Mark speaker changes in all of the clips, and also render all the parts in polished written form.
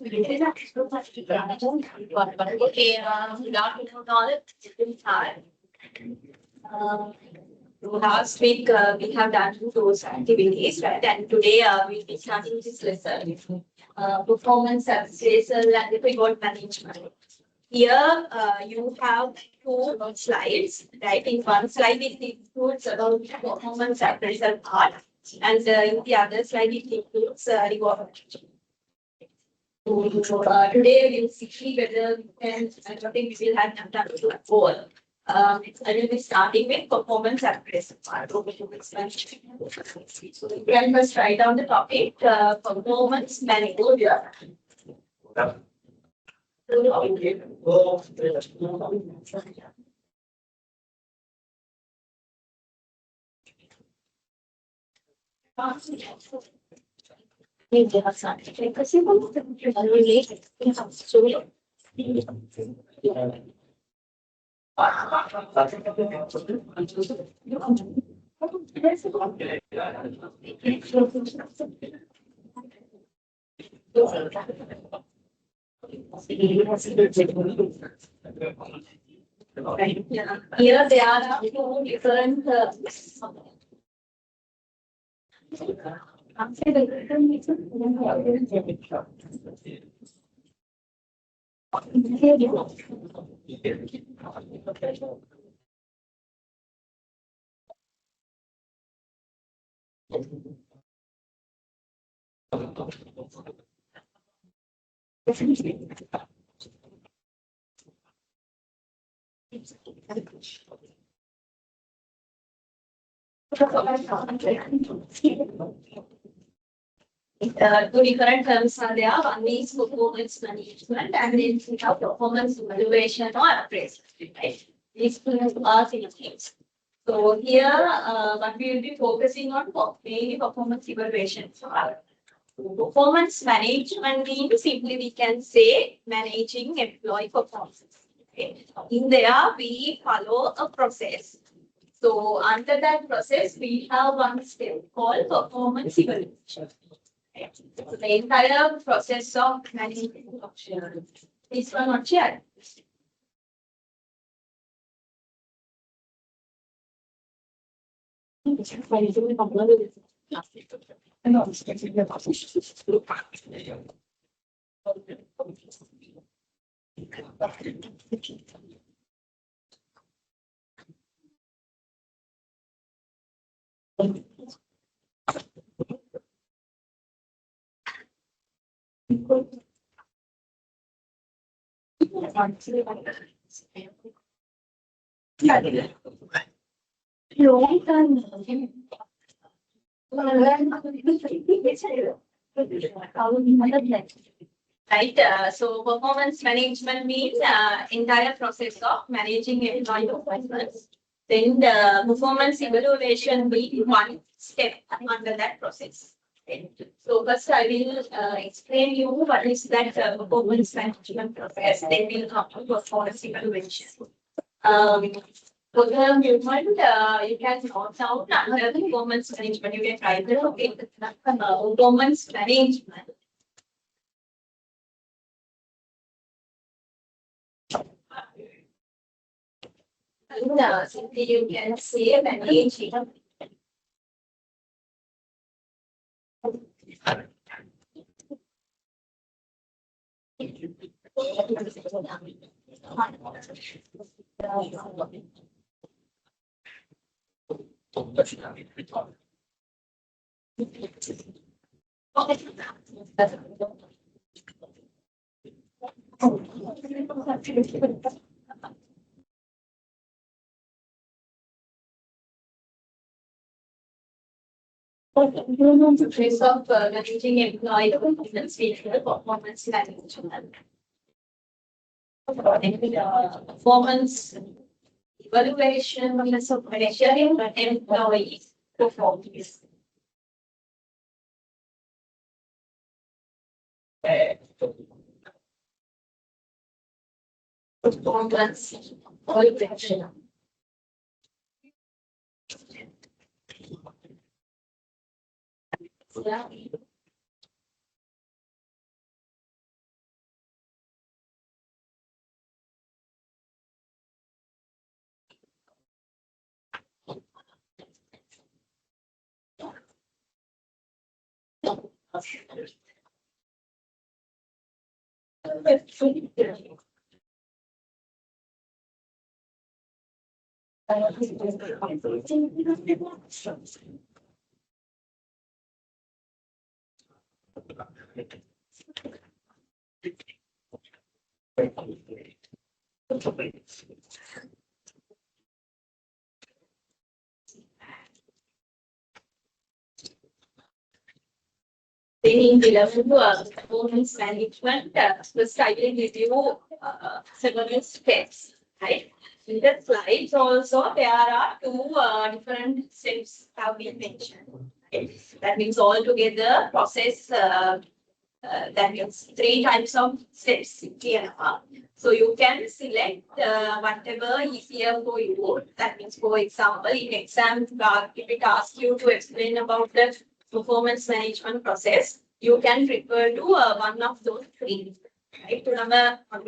Speaker 1: Okay, good afternoon all. Hi. Last week we have done those activities, right? And today we'll be starting this lesson, performance appraisal and reward management. Here you have two slides, right? In one slide it includes about performance appraisal part, and in the other slide it includes reward management. Today we will see whether we can, I don't think we will have done to a goal. I will be starting with performance appraisal part. So you can first write down the topic, performance management. Here there are two different two different terms are there. One is performance management and then we have performance evaluation or appraisal. Right? These two are things. So here what we will be focusing on mainly performance evaluation. So, performance management means simply we can say managing employee performance. Okay. In there we follow a process. So under that process we have one step called performance evaluation. So the entire process of managing this one not shared. Right. So performance management means entire process of managing employee performance. Then the performance evaluation will be one step under that process. Okay. So first I will explain you what is that performance management process. Then we'll come to performance evaluation. For the movement, you can note down under performance management. You can write it. Okay, performance management. And simply you can say managing. Trace of managing employee performance management. Performance evaluation of measuring employee performance. Performance evaluation. In performance management, first I will give you several steps, right? In the slides also, there are two different steps have been mentioned. Right? That means altogether process, that means 3 types of steps here. So you can select whatever easier for you. That means, for example, in exam, if it asks you to explain about the performance management process, you can refer to one of those 3. Right? To number on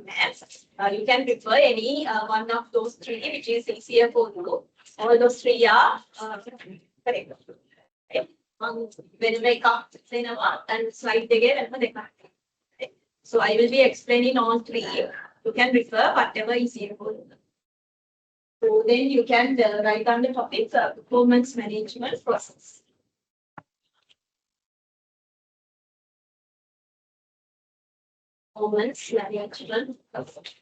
Speaker 1: maths, you can refer any one of those 3 which is easier for you. All those 3 are correct. Right? When we come and slide again, so I will be explaining all 3. You can refer whatever is easier for you. So then you can write on the topic performance management process. Performance management process.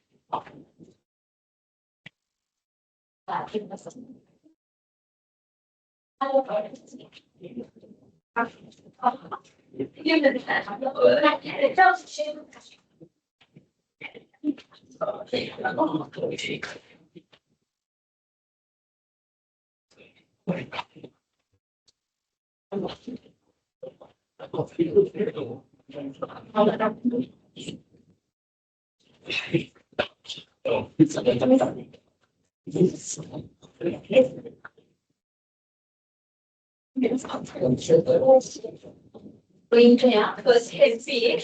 Speaker 1: First, let's see.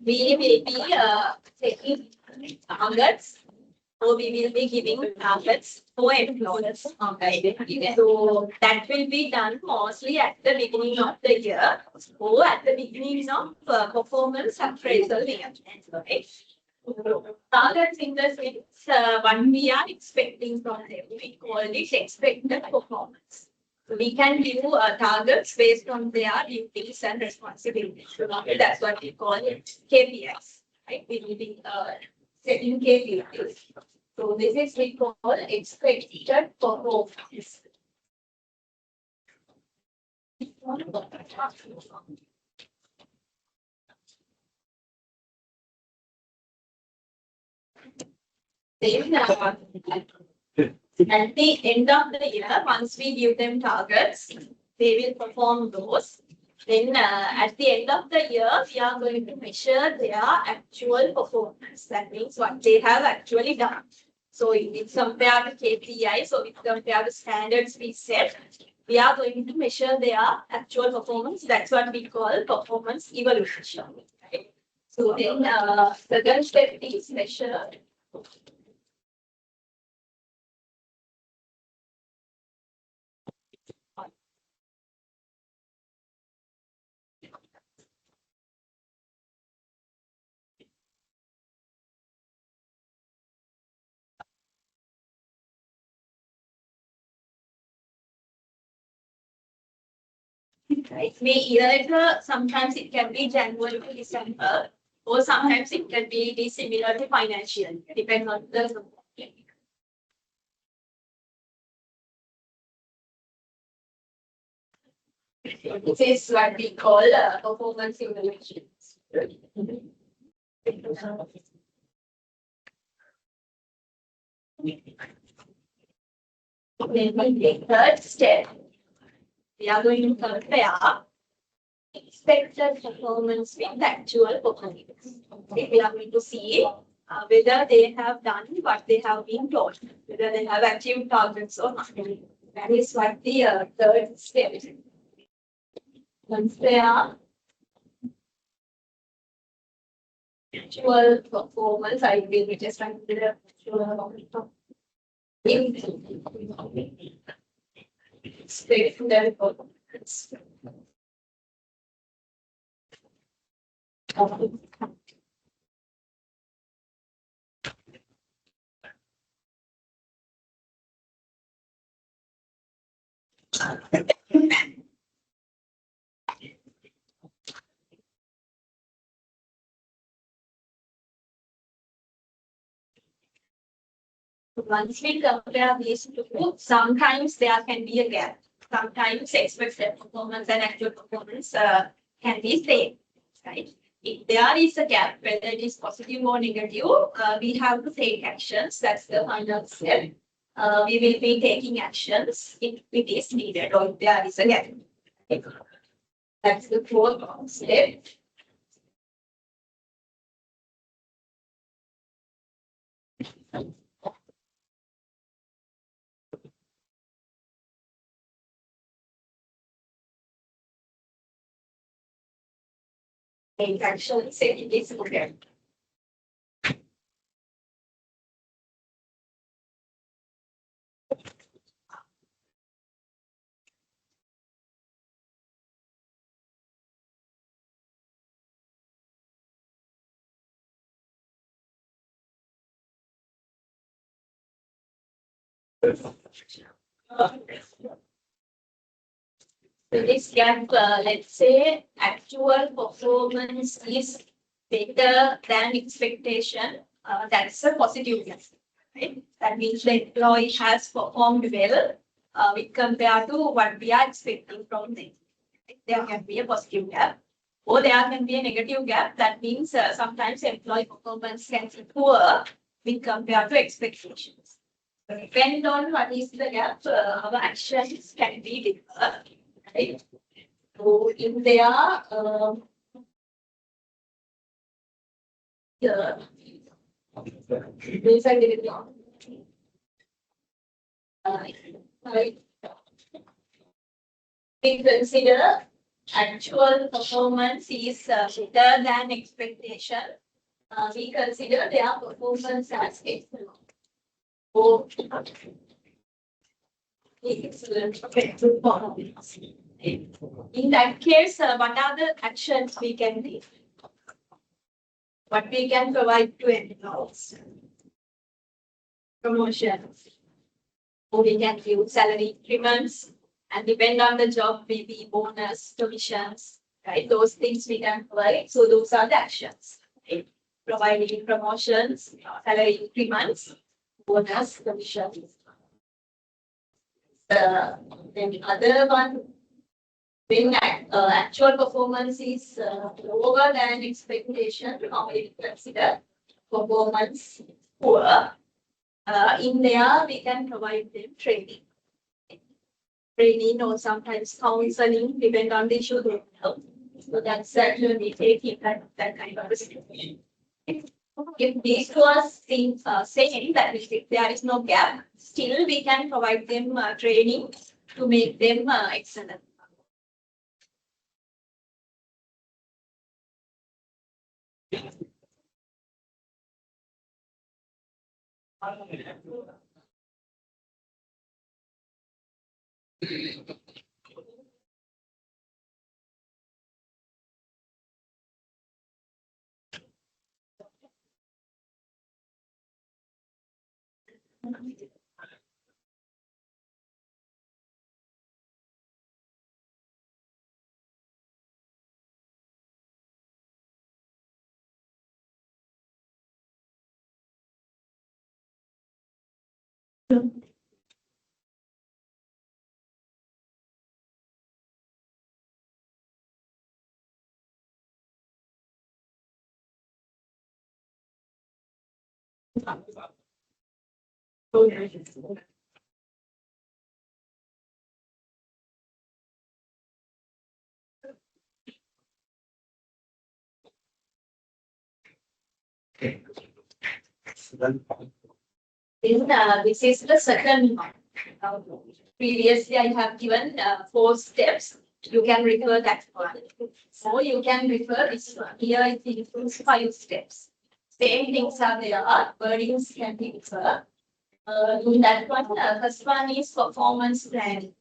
Speaker 1: We will be taking targets, or we will be giving targets for employees. Okay. So that will be done mostly at the beginning of the year or at the beginning of performance appraisal year. Okay. Targets in the sense what we are expecting from them. We call it expected performance. So we can give targets based on their duties and responsibilities. That's what we call it KPIs. Right? We will be setting KPIs. So this is we call expected performance. Then at the end of the year, once we give them targets, they will perform those. Then at the end of the year, we are going to measure their actual performance. That means what they have actually done. So if we compare the KPI, so if we compare the standards we set, we are going to measure their actual performance. That's what we call performance evaluation. Right? So then second step is measure. It may either sometimes it can be January to December, or sometimes it can be similar to financial, depending on the. This is what we call performance evaluation. Then the third step, we are going to compare expected performance with actual performance. Okay, we are going to see whether they have done what they have been told, whether they have achieved targets or not. That is what the third step is. Compare actual performance. I will just try to do the actual expected performance. Once we compare these two, sometimes there can be a gap. Sometimes expected performance and actual performance can be same, right? If there is a gap, whether it is positive or negative, we have to take actions. That's the final step. We will be taking actions if it is needed or if there is a gap. That's the fourth step. Take actions if it is needed. So this gap, let's say actual performance is better than expectation. That's a positive gap, right? That means the employee has performed well with compared to what we are expecting from them. There can be a positive gap, or there can be a negative gap. That means sometimes employee performance can be poor with compared to expectations. Depending on what is the gap, our actions can be different. Right? So in there, this I did it wrong. Right. We consider actual performance is better than expectation. We consider their performance as excellent. Oh, excellent performance. In that case, what are the actions we can do? What we can provide to employees? Promotions. Or we can give salary increments, and depend on the job, maybe bonus, commissions, right? Those things we can provide. So those are the actions. Right? Providing promotions, salary increments, bonus, commissions. Then other one, when actual performance is lower than expectation, we consider performance poor. In there, we can provide them training. Training or sometimes counseling, depend on the issue they have. So that's actually we take in that kind of a situation. If these was things saying that if there is no gap, still we can provide them training to make them excellent. This is the second one. Previously, I have given 4 steps. You can refer that one. So you can refer this one. Here it includes 5 steps. Same things are there. Wordings can be referred. In that one, first one is performance planning.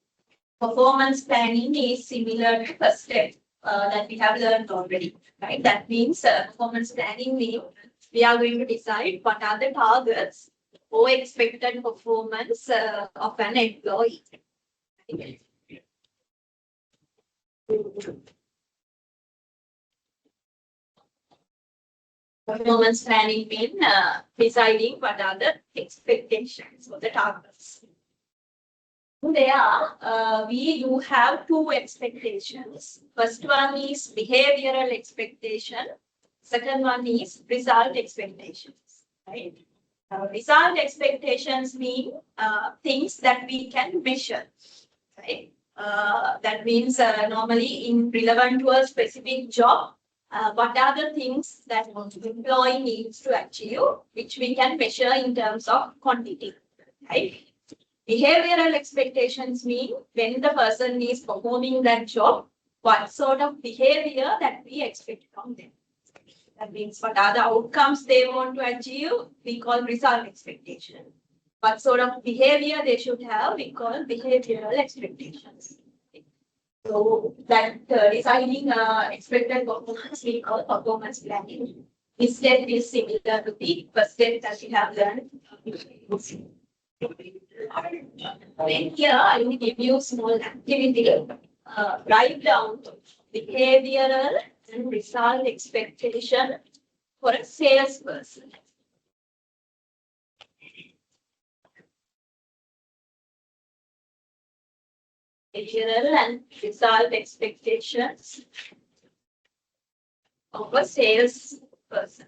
Speaker 1: Performance planning is similar to first step. that we have learned already, right? That means performance planning means we are going to decide what are the targets or expected performance of an employee. Right? Performance planning means deciding what are the expectations or the targets. There, we do have two expectations. First one is behavioral expectation. Second one is result expectations. Right? Result expectations mean things that we can measure. Right? That means normally in relevant to a specific job, what are the things that employee needs to achieve, which we can measure in terms of quantity. Right? Behavioral expectations mean when the person is performing that job, what sort of behavior that we expect from them. That means what are the outcomes they want to achieve, we call result expectation. What sort of behavior they should have, we call behavioral expectations. So that deciding expected performance, we call performance planning. This step is similar to the first step that we have learned. Here, I will give you small activity. Write down behavioral and result expectation for a salesperson. Behavioral and result expectations of a salesperson.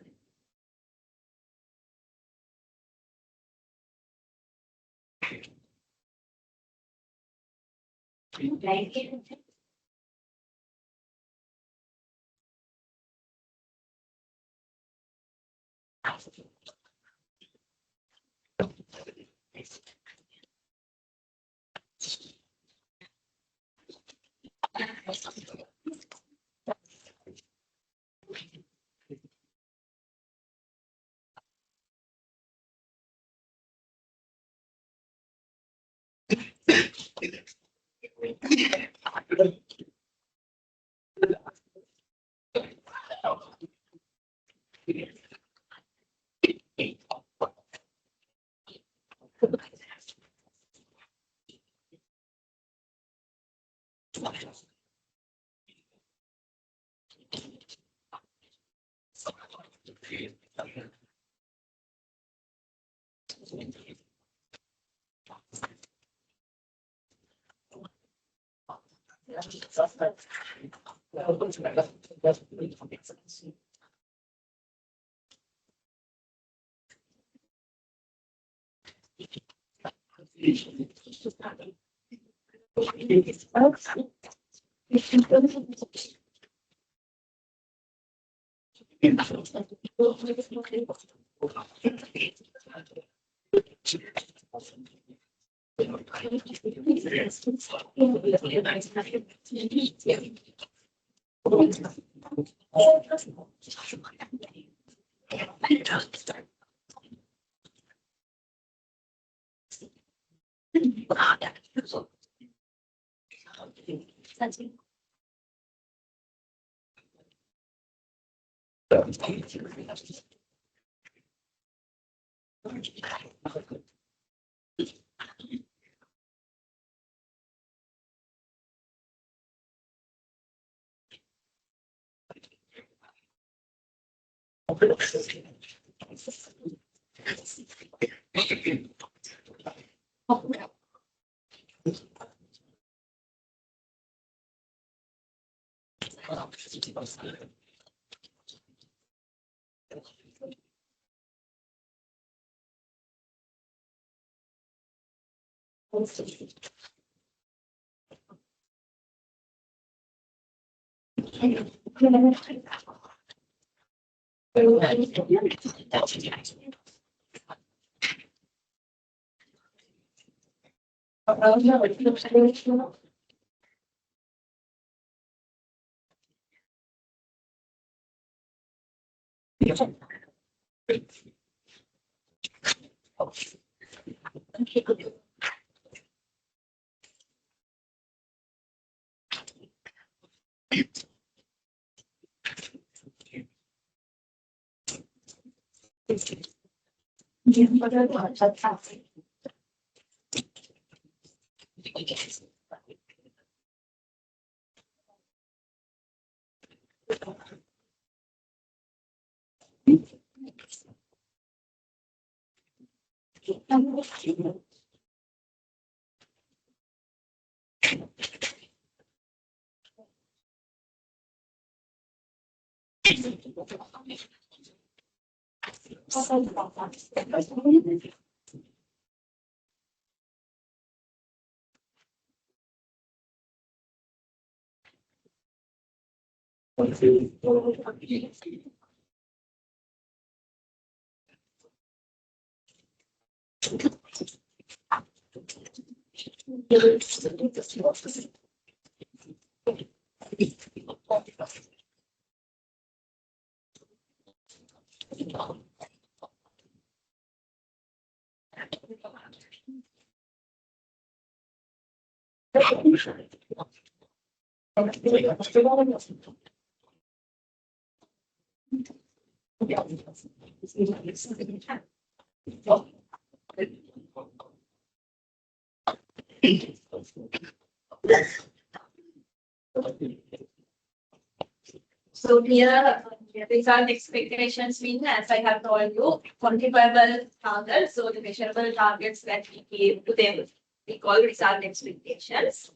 Speaker 1: So here, result expectations mean, as I have told you, quantifiable targets. So the measurable targets that we give to them, we call result expectations.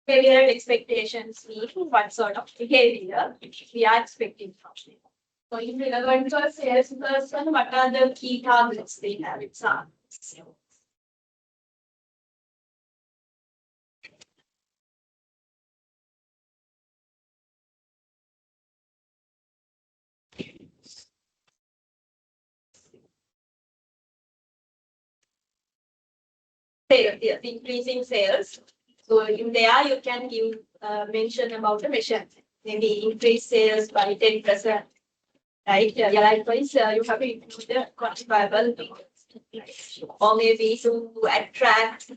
Speaker 1: Behavioral expectations mean what sort of behavior we are expecting from them. So in relevant to a salesperson, what are the key targets they have? It's sales, yes, increasing sales. So in there, you can give mention about the measure. Maybe increase sales by 10%. Right? Yeah, likewise, you have to include the quantifiable things. Or maybe to attract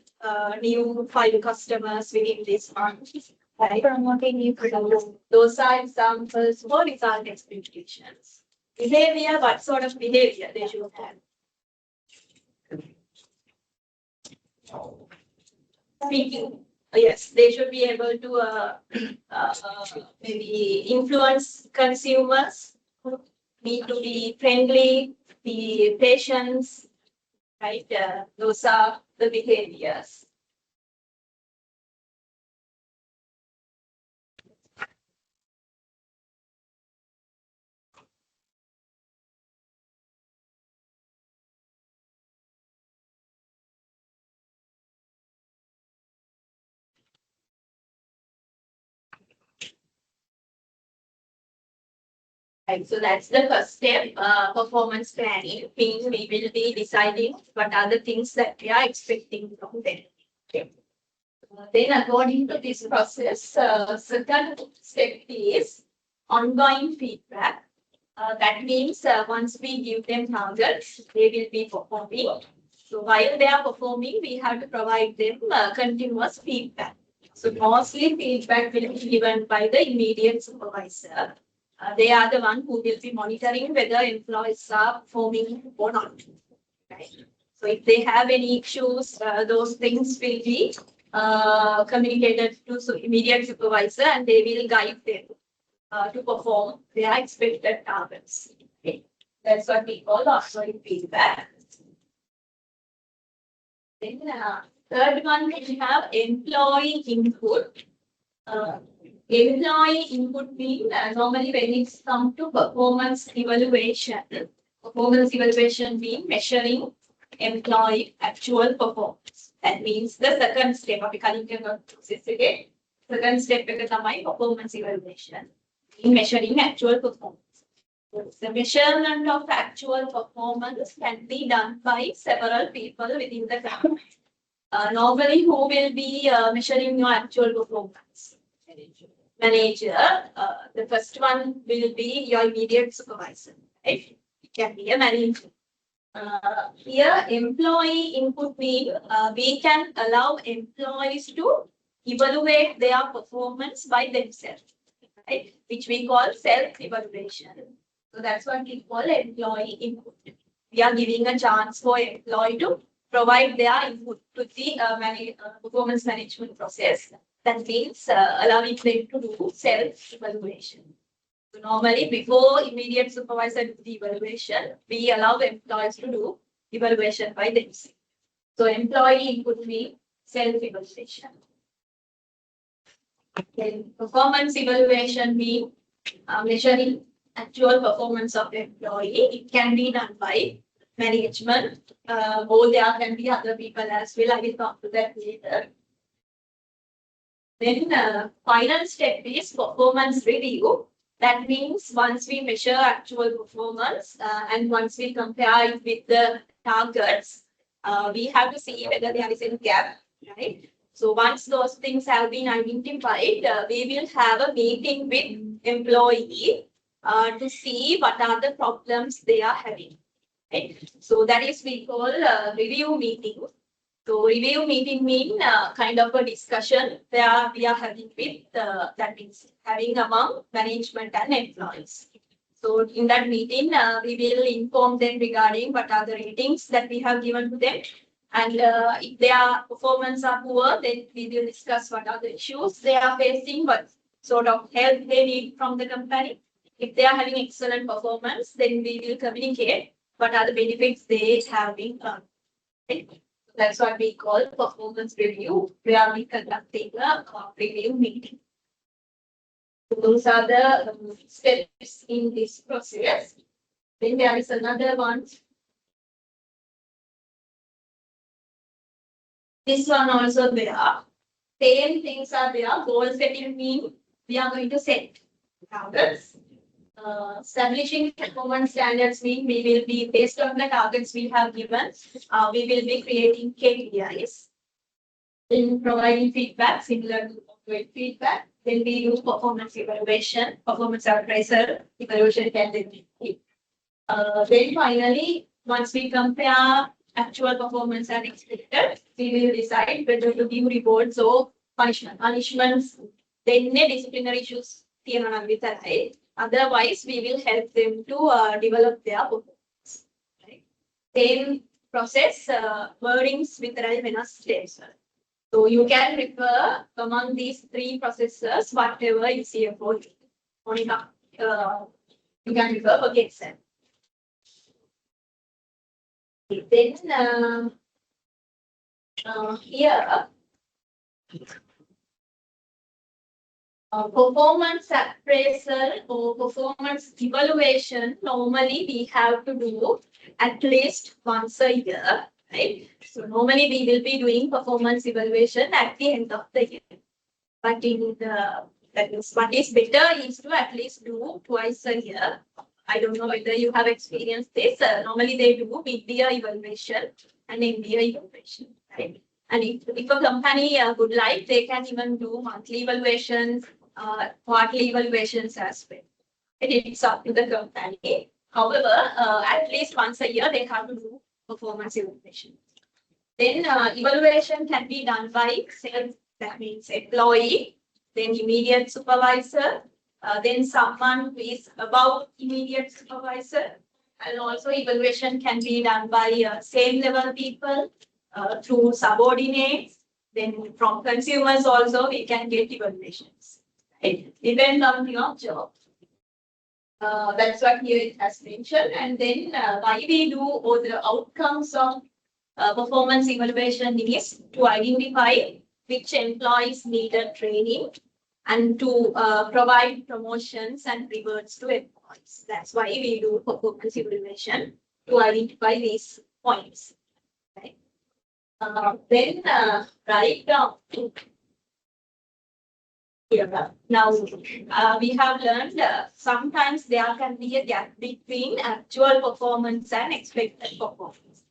Speaker 1: new 5 customers within this month. Right? Promoting new products. Those are examples for result expectations. Behavior, what sort of behavior they should have? Speaking, yes, they should be able to maybe influence consumers, need to be friendly, be patient, right? Those are the behaviors. Right, so that's the first step, performance planning. Means we will be deciding what are the things that we are expecting from them. Okay. Then according to this process, second step is ongoing feedback. That means once we give them targets, they will be performing. So while they are performing, we have to provide them continuous feedback. So mostly feedback will be given by the immediate supervisor. They are the one who will be monitoring whether employees are performing or not. Right? So if they have any issues, those things will be communicated to immediate supervisor, and they will guide them to perform their expected targets. Okay. That's what we call ongoing feedback. Then third one, we have employee input. Employee input means normally when it's come to performance evaluation. Performance evaluation means measuring employee actual performance. That means the second step of the process again. Second step is performance evaluation. In measuring actual performance. The measurement of actual performance can be done by several people within the company. Normally, who will be measuring your actual performance? Manager. The first one will be your immediate supervisor. Right? It can be a manager. Here, employee input means we can allow employees to evaluate their performance by themselves, right? Which we call self-evaluation. So that's what we call employee input. we are giving a chance for employee to provide their input to the performance management process. That means allowing them to do self-evaluation. So normally, before immediate supervisor do the evaluation, we allow the employees to do evaluation by themselves. So employee input means self-evaluation. Then performance evaluation means measuring actual performance of employee. It can be done by management, or there can be other people as well. I will come to that later. Then final step is performance review. That means once we measure actual performance and once we compare it with the targets, we have to see whether there is any gap, right? So once those things have been identified, we will have a meeting with employee to see what are the problems they are having. Right? So that is we call review meeting. So review meeting mean kind of a discussion where we are having with that means having among management and employees. So in that meeting, we will inform them regarding what are the ratings that we have given to them. And if their performance are poor, then we will discuss what are the issues they are facing, what sort of help they need from the company. If they are having excellent performance, then we will communicate what are the benefits they have been earned. Okay? That's what we call performance review, where we conducting a review meeting. So those are the steps in this process. Then there is another one. This one also there. Same things are there. Goal setting means we are going to set targets. Establishing performance standards mean we will be based on the targets we have given. We will be creating KPIs. Then providing feedback, similar to feedback. Then we do performance evaluation, performance appraisal, evaluation can then be. Then finally, once we compare actual performance and expected, we will decide whether to give rewards or punishments. Then disciplinary issues. Otherwise, we will help them to develop their performance. Right? Same process, wordings with steps. So you can refer among these three processes, whatever you see about Monica. You can refer for exam. Then here. Performance appraisal or performance evaluation, normally we have to do at least once a year, right? So normally we will be doing performance evaluation at the end of the year. But in the, that is, what is better is to at least do twice a year. I don't know whether you have experienced this. Normally they do mid-year evaluation and end-year evaluation, right? And if a company would like, they can even do monthly evaluations, quarterly evaluations as well. It's up to the company. However, at least once a year, they have to do performance evaluation. Then evaluation can be done by self, that means employee, then immediate supervisor, then someone who is above immediate supervisor, and also evaluation can be done by same level people, through subordinates, then from consumers also we can get evaluations. Right? Depend on your job. That's what here it has mentioned. And then why we do all the outcomes of performance evaluation is to identify which employees needed training and to provide promotions and rewards to employees. That's why we do performance evaluation, to identify these points. Right? Then write down. Here. Now we have learned sometimes there can be a gap between actual performance and expected performance.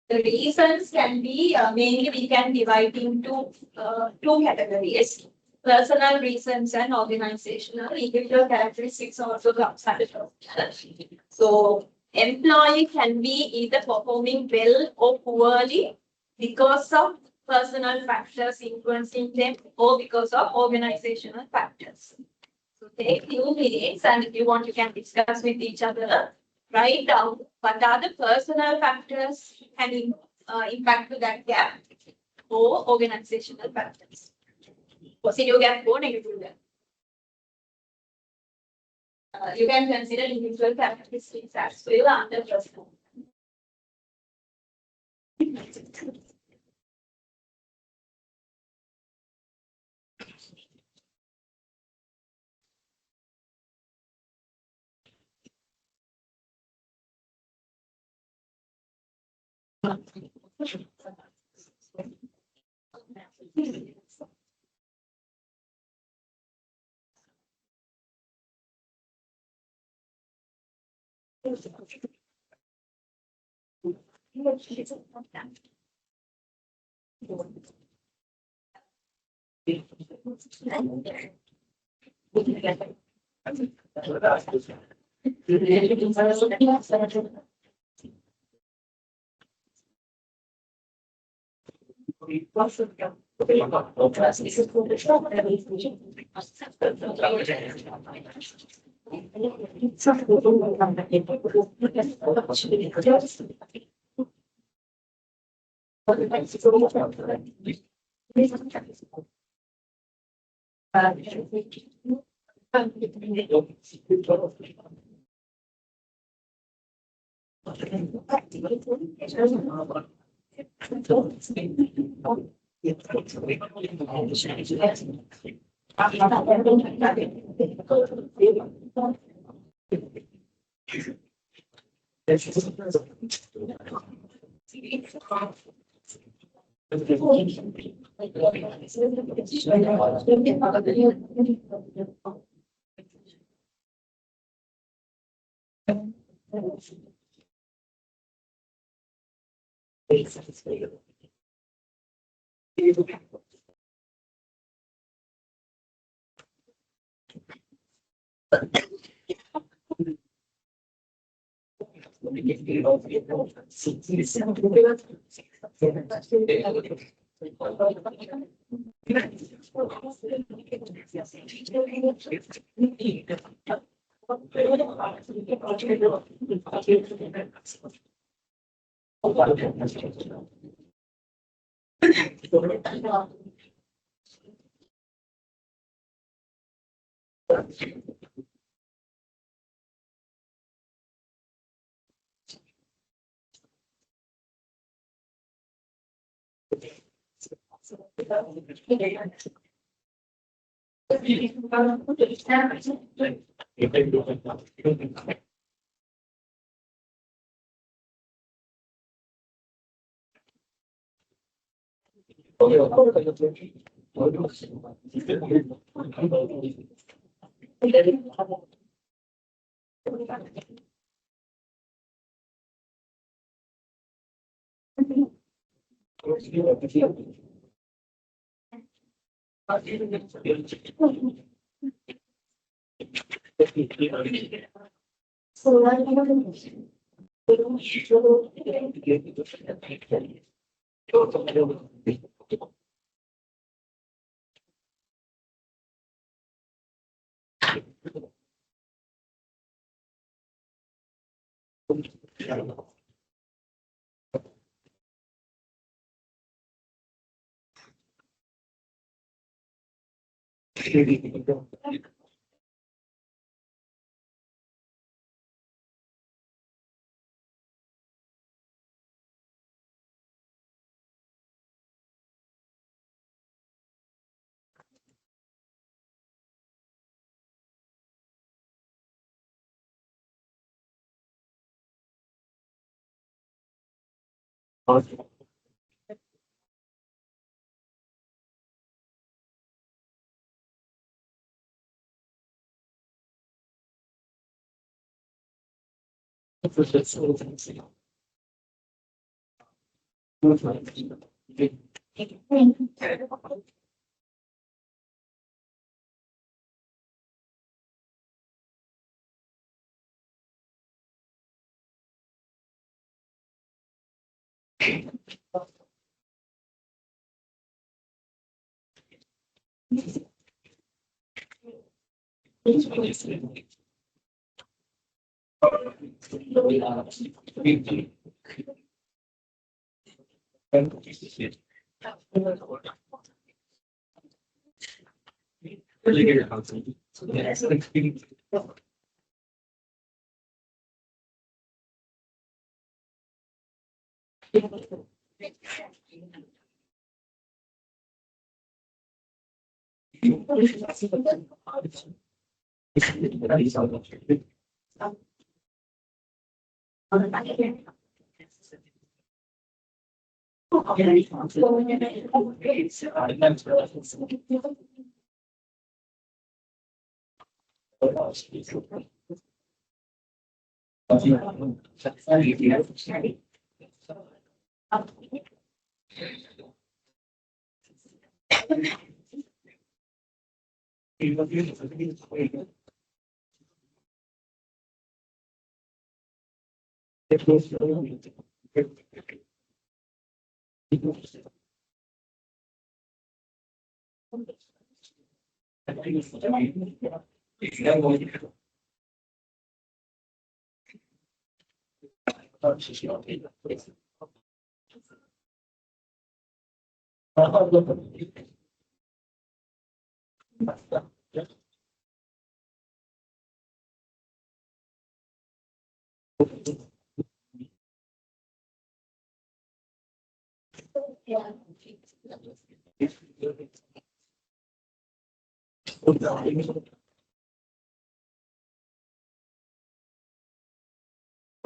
Speaker 1: The reasons can be mainly we can divide into two categories: personal reasons and organizational. Individual characteristics also comes under. So employee can be either performing well or poorly because of personal factors influencing them or because of organizational factors. So take few minutes, and if you want, you can discuss with each other. write down what are the personal factors can impact to that gap or organizational factors. Positive gap or negative gap. You can consider individual characteristics as well under personal.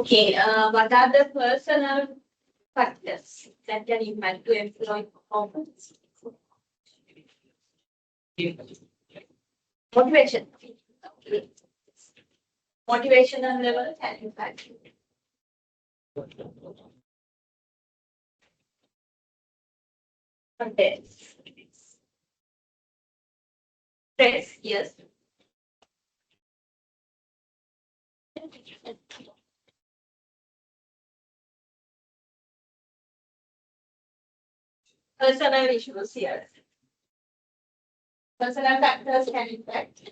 Speaker 1: Okay, what are the personal factors that can impact to employee performance? Motivation. Motivational level can impact. Context. Stress, yes. Personal issues, yes. Personal factors can impact.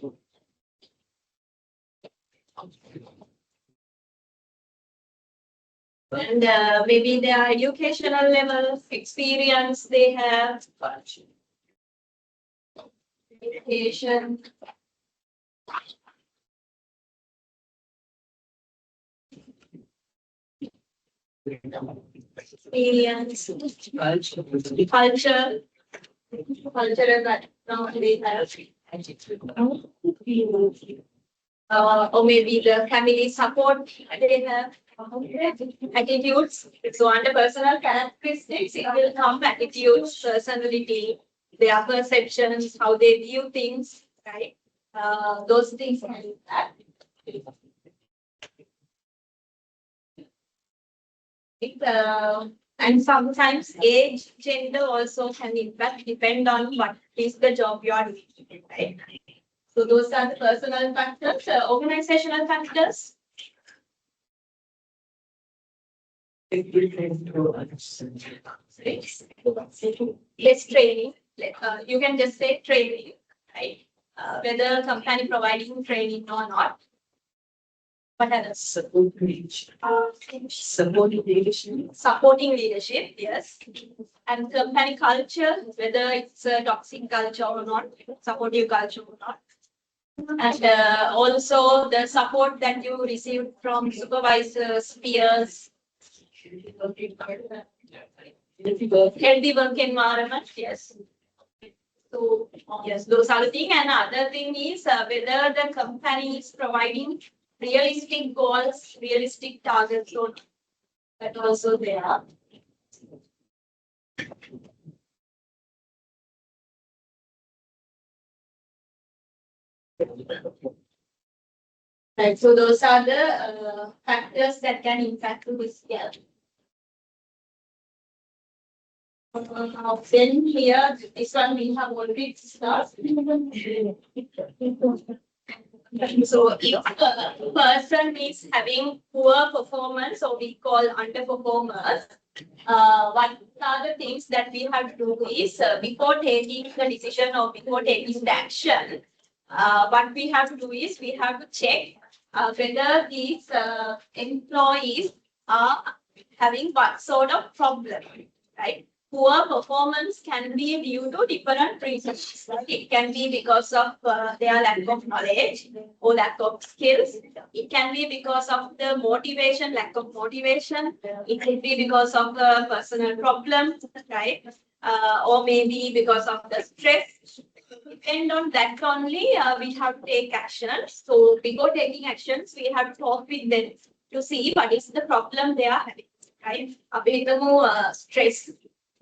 Speaker 1: And maybe their educational level, experience they have, education. Experience, culture, cultural background they have. Or maybe the family support they have, attitudes. So under personal characteristics, it will come attitudes, personality, their perceptions, how they view things, right? Those things can impact. And sometimes age, gender also can impact, depend on what is the job you are doing, right? So those are the personal factors. Organizational factors. Less training. You can just say training, right? Whether company providing training or not. What else? Supporting leadership, yes. And company culture, whether it's a toxic culture or not, supportive culture or not. And also the support that you received from supervisors, peers. Healthy work environment, yes. So yes, those are the things. And other thing is whether the company is providing realistic goals, realistic targets, or that also there are. Right, so those are the factors that can impact this year. Then here, this one we have already discussed. So if a person is having poor performance, or we call underperformers, what are the things that we have to do is before taking the decision or before taking the action, what we have to do is we have to check whether these employees are having what sort of problem, right? Poor performance can be due to different reasons. Right? It can be because of their lack of knowledge or lack of skills. It can be because of the motivation, lack of motivation. It could be because of the personal problem, right? Or maybe because of the stress. Depend on that only, we have to take actions. So before taking actions, we have to talk with them to see what is the problem they are having, right? අපි හිතමු stress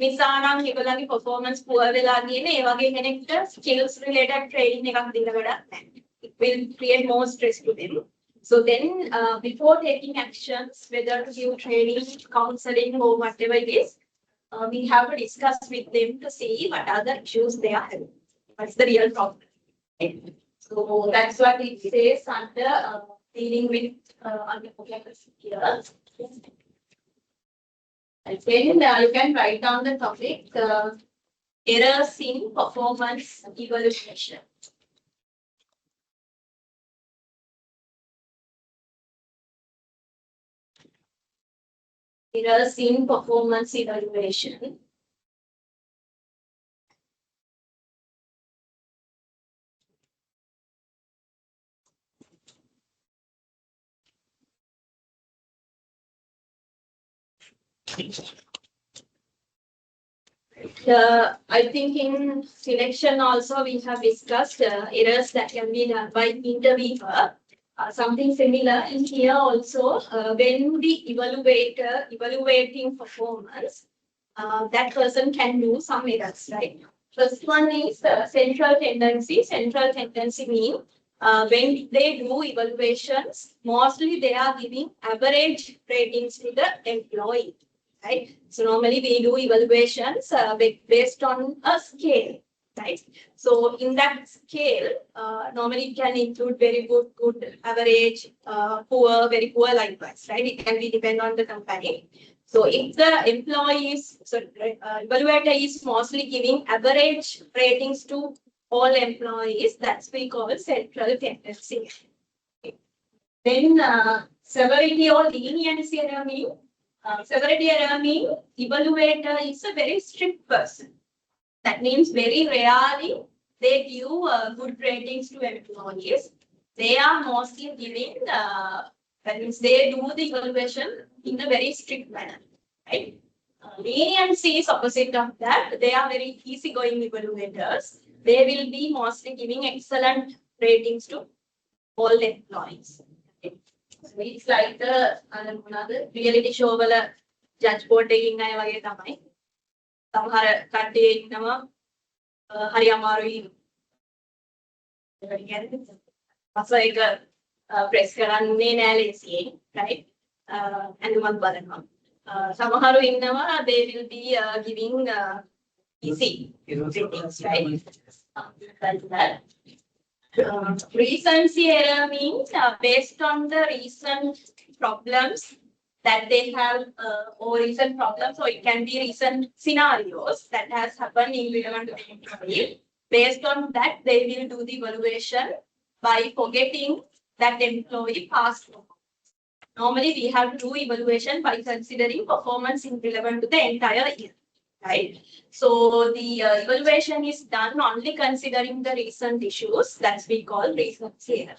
Speaker 1: නිසා නම් ඒගොල්ලන්ගේ performance poor වෙලා තියෙන ඒ වගේ කෙනෙක්ට skills related training එකක් දීලා වැඩක් නැහැ. It will create more stress to them. So then, before taking actions, whether to give training, counseling, or whatever it is, we have to discuss with them to see what are the issues they are having. What's the real problem? Okay. So that's what it says under dealing with under here. And then you can write down the topic errors in performance evaluation. Errors in performance evaluation. I think in selection also we have discussed errors that can be done by interviewer. Something similar in here also, when the evaluator evaluating performance, that person can do some errors, right? First one is central tendency. Central tendency means when they do evaluations, mostly they are giving average ratings to the employee. Right? So normally we do evaluations based on a scale, right? So in that scale, normally it can include very good, good, average, poor, very poor, likewise, right? It can be depend on the company. So if the employees, evaluator is mostly giving average ratings to all employees, that's we call central tendency. Then severity or leniency error means severity error means evaluator is a very strict person. That means very rarely they give good ratings to employees. They are mostly giving, that means they do the evaluation in a very strict manner, right? Leniency is opposite of that. They are very easygoing evaluators. They will be mostly giving excellent ratings to all employees. Okay? So it's like the another reality show wala judge board එකකින් අය වගේ තමයි. සමහර කට්ටිය ඉන්නවා හරි අමාරුයි. පස්ස එක ප්‍රෙස් කරන්නේ නෑ ලේසියෙන්, right? ඇඳුමක් බලනවා. සමහරු ඉන්නවා they will be giving easy ratings, right? Like that. Recency error means based on the recent problems that they have or recent problems, or it can be recent scenarios that has happened in relevant to the employee. Based on that, they will do the evaluation by forgetting that employee past performance. Normally, we have to do evaluation by considering performance in relevant to the entire year, right? So the evaluation is done only considering the recent issues. That's we call recency error,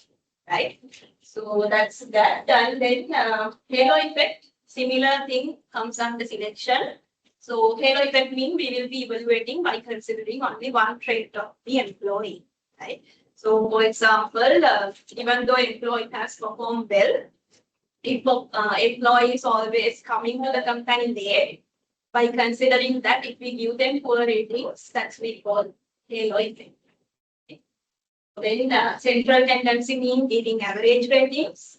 Speaker 1: right? So that's that. And then halo effect, similar thing comes under selection. So halo effect means we will be evaluating by considering only one trait of the employee, right? So for example, even though employee has performed well, if employee is always coming to the company late, by considering that if we give them poor ratings, that's we call halo effect. Then central tendency means giving average ratings.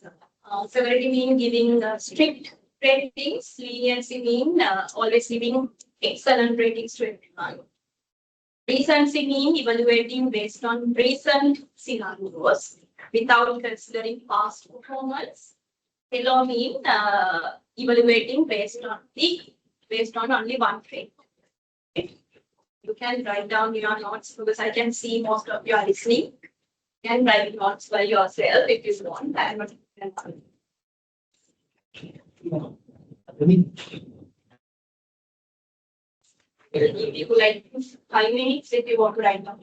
Speaker 1: Severity means giving strict ratings. Leniency means always giving excellent ratings to everyone. Recency means evaluating based on recent scenarios without considering past performance. Halo means evaluating based on only one trait. You can write down your notes because I can see most of you are listening. You can write notes by yourself if you want. I am not You like 5 minutes if you want to write down.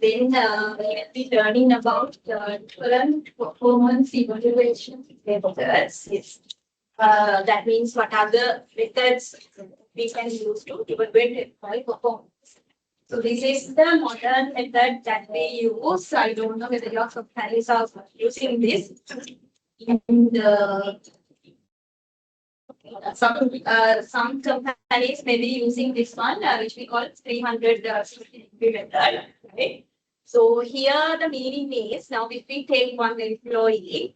Speaker 1: Then we'll be learning about current performance evaluation methods. Yes. That means what are the methods we can use to evaluate employee performance. So this is the modern method that we use. I don't know whether your companies are using this. And some companies may be using this one, which we call 300 method. Right? So here the meaning is, now if we take one employee,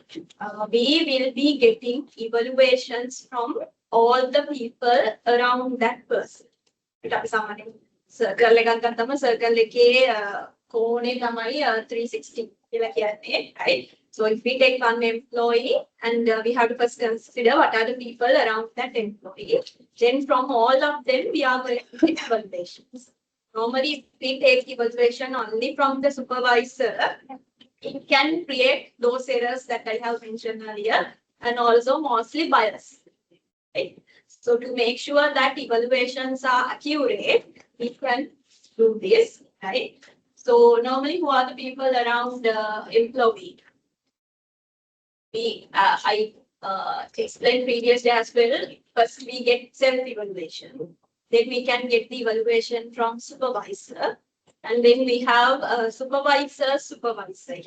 Speaker 1: we will be getting evaluations from all the people around that person. Circle kone tamai 360 right? So if we take one employee and we have to first consider what are the people around that employee. Then from all of them, we are going to take evaluations. Normally, if we take evaluation only from the supervisor, it can create those errors that I have mentioned earlier and also mostly bias. Right? So to make sure that evaluations are accurate, we can do this, right? So normally who are the people around the employee? I explained previously as well. First we get self-evaluation. Then we can get the evaluation from supervisor. And then we have a supervisor.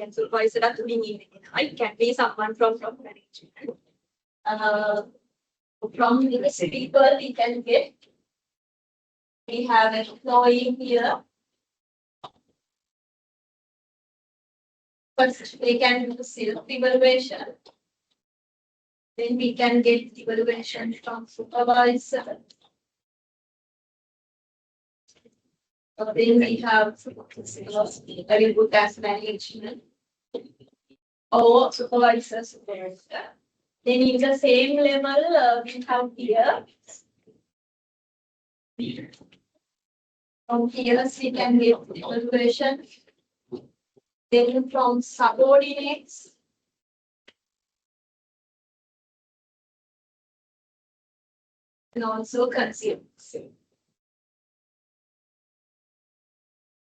Speaker 1: And supervisor are doing it can be someone from top management. From these people we can get. We have an employee here. First we can do self-evaluation. Then we can get the evaluation from supervisor. Then we have very good as management or supervisor. Then in the same level, we have here. From here, we can get evaluation. Then from subordinates. And also consumers.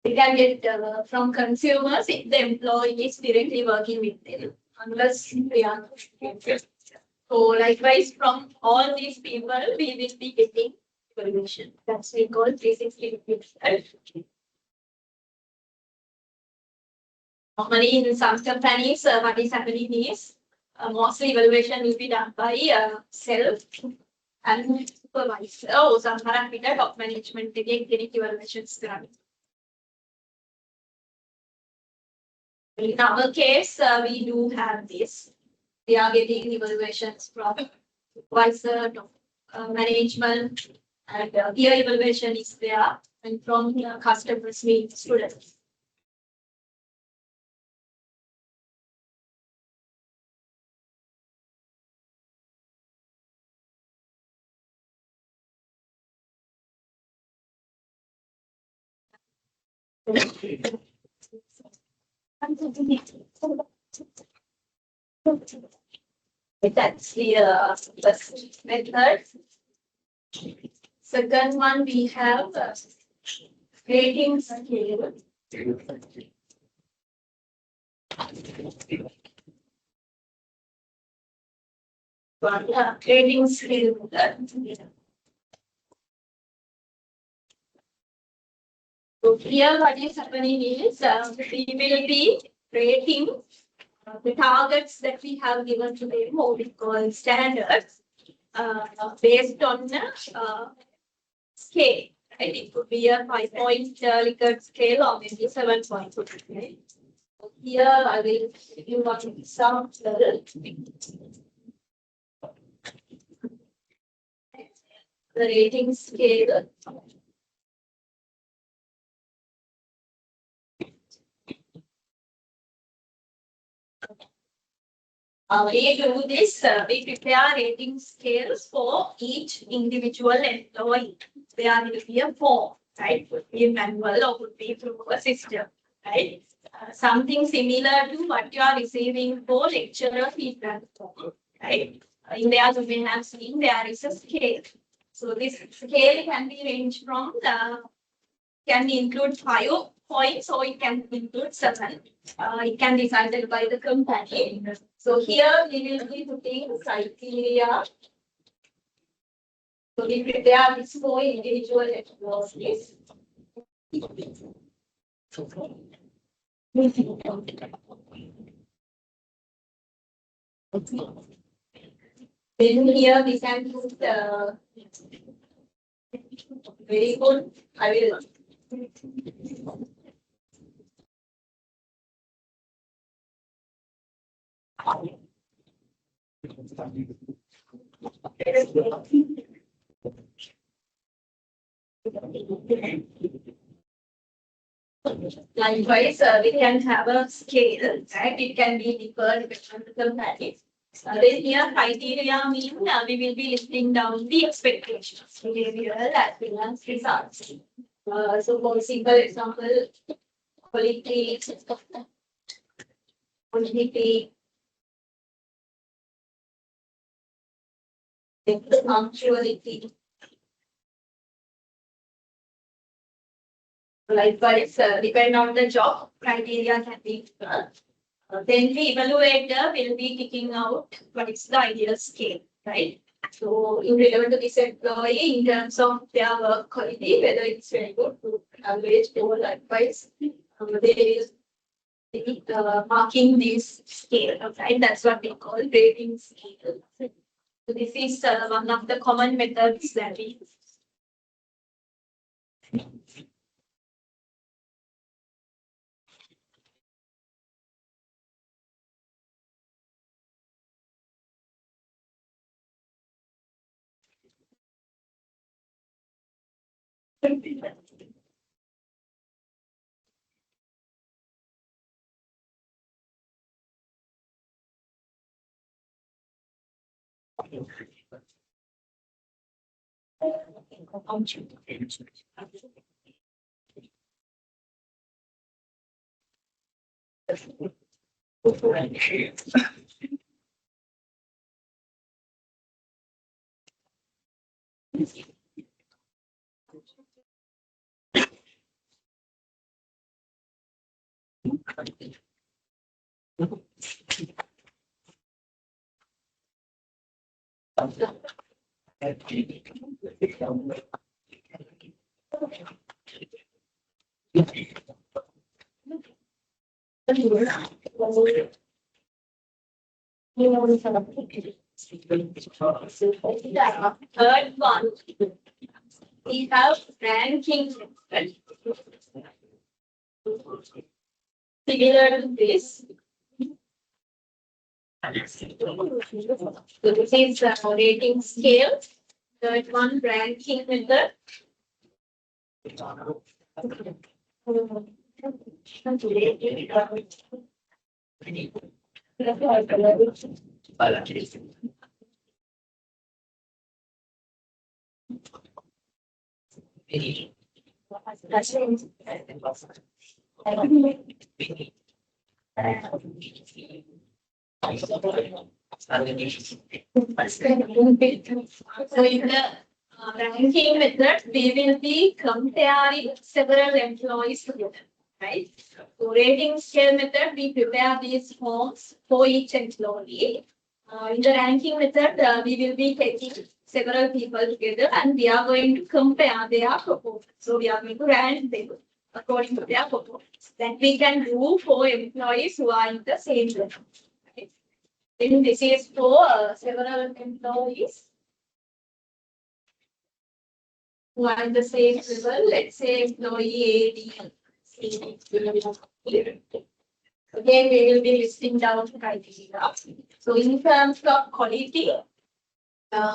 Speaker 1: We can get from consumers if the employee is directly working with them, unless we are. So likewise, from all these people, we will be getting evaluation. That's we call 360 degrees. Normally, in some companies, what is happening is mostly evaluation will be done by self and supervisor. Oh, some top management again getting evaluations done. In our case, we do have this. We are getting evaluations from supervisor, management, and peer evaluation is there, and from customers, mean students. That's the first method. Second one, we have rating scale. Rating scale. So here what is happening is we will be rating the targets that we have given to them, or we call standards, based on scale. Right? It could be a 5-point Likert scale or maybe 7-point. Okay? So here I will give you one example. The rating scale. We do this, we prepare rating scales for each individual employee. There will be a form, right? Could be manual or could be through a system, right? Something similar to what you are receiving for lecturer feedback form, right? In there, you may have seen there is a scale. So this scale can be ranged from can include 5 points or it can include 7. It can be decided by the company. So here we will be putting criteria. So we prepare this for individual employees. Then here we can put very good. I will. Likewise, we can have a scale, right? It can be different on the companies. Then here criteria mean we will be listing down the expectations, behavioral as well as results. So for simple example, quality, punctuality. Likewise, depend on the job criteria can be different. Then the evaluator will be picking out what is the ideal scale, right? So, in relevant to this employee, in terms of their work quality, whether it's very good, to average, or likewise, they will be marking this scale, right? That's what we call rating scale. So, this is one of the common methods that we use. Third one, we have ranking. Similar to this. So this is the rating scale. Third one, ranking method. So in the ranking method, we will be comparing several employees together, right? So rating scale method, we prepare these forms for each employee. In the ranking method, we will be taking several people together and we are going to compare their performance. So we are going to rank them according to their performance. That we can do for employees who are in the same level. Right? Then this is for several employees who are in the same level. Let's say employee A, B, C. Again, we will be listing down criteria. So in terms of quality,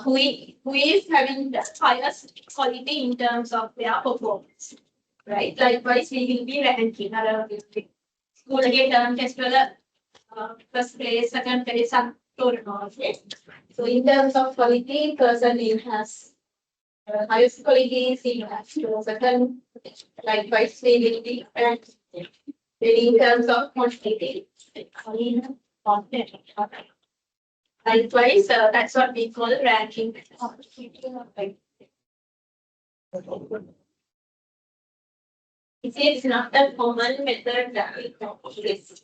Speaker 1: who is having the highest quality in terms of their performance, right? Likewise, we will be ranking. School again, test first place, second place, and okay. So in terms of quality, person who has highest quality, he has second. Likewise, we will be ranked. In terms of quantity, likewise, that's what we call ranking. It is not a common method that we practice.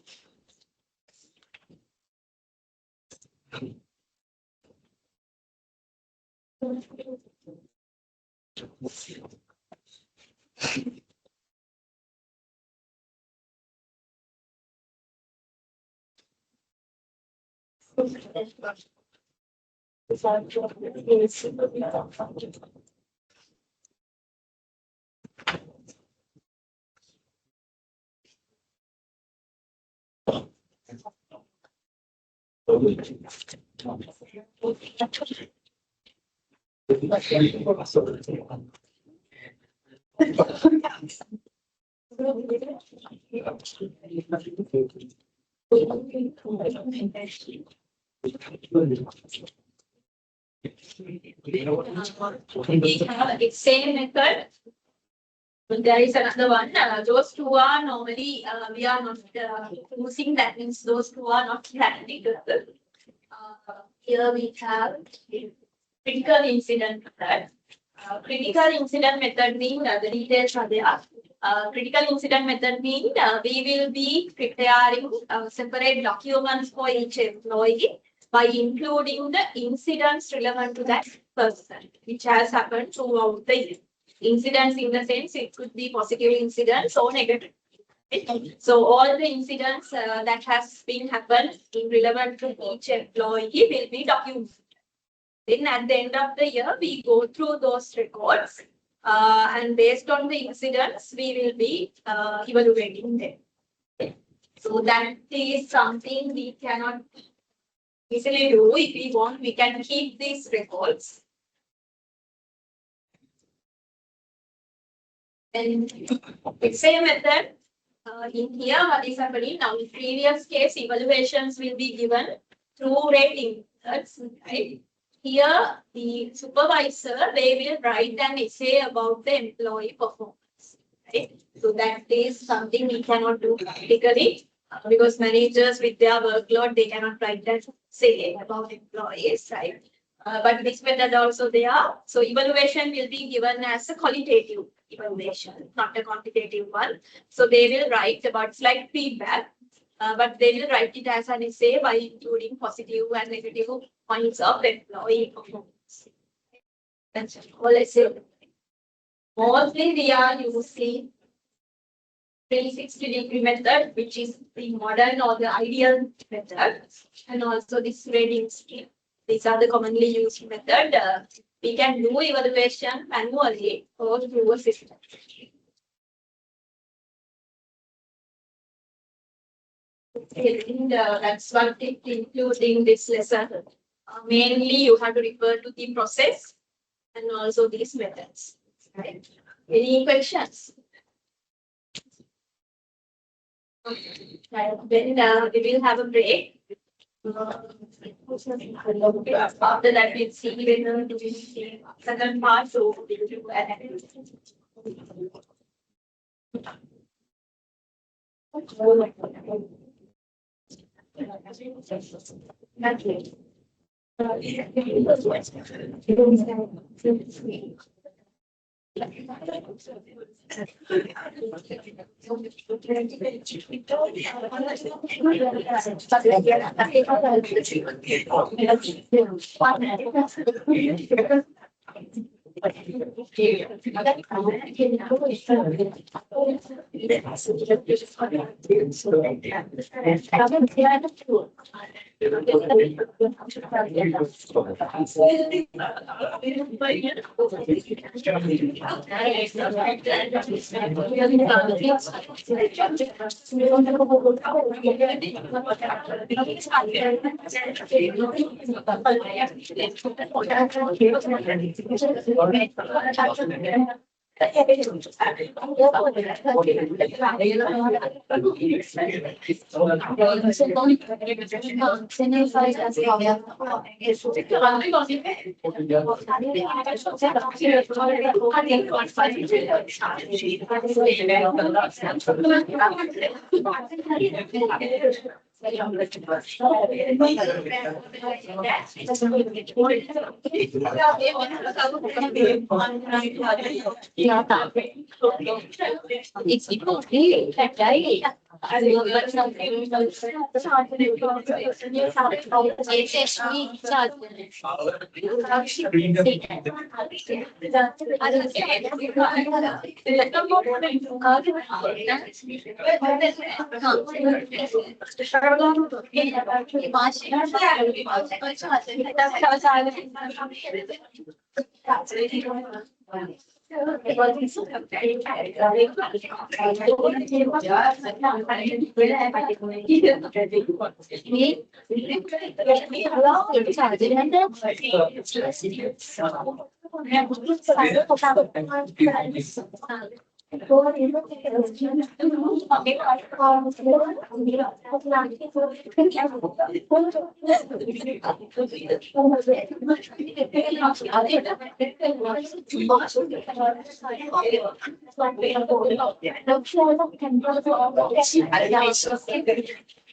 Speaker 1: It's same method. There is another one. Those two are normally we are not using. That means those two are not practical. Here we have critical incident method. Critical incident method means the details are there. Critical incident method means we will be preparing separate documents for each employee by including the incidents relevant to that person, which has happened throughout the year. Incidents in the sense it could be positive incidents or negative. So all the incidents that has been happened in relevant to each employee will be documented. Then at the end of the year, we go through those records and based on the incidents, we will be evaluating them. So that is something we cannot easily do. If we want, we can keep these records. And same method. In here, what is happening now? In previous case, evaluations will be given through rating methods, right? Here, the supervisor, they will write an essay about the employee performance, right? So that is something we cannot do practically because managers with their workload, they cannot write that essay about employees, right? But this method also they are. So evaluation will be given as a qualitative evaluation, not a quantitative one. So they will write about it's like feedback, but they will write it as an essay by including positive and negative points of employee performance. That's all I say. Mostly we are using 360-degree method, which is the modern or the ideal method, and also this rating scheme. These are the commonly used method. We can do evaluation manually or through a system. And that's what it includes in this lesson. Mainly, you have to refer to the process and also these methods. Right? Any questions? Then we will have a break. After that, we'll see when we see second part. So we will do an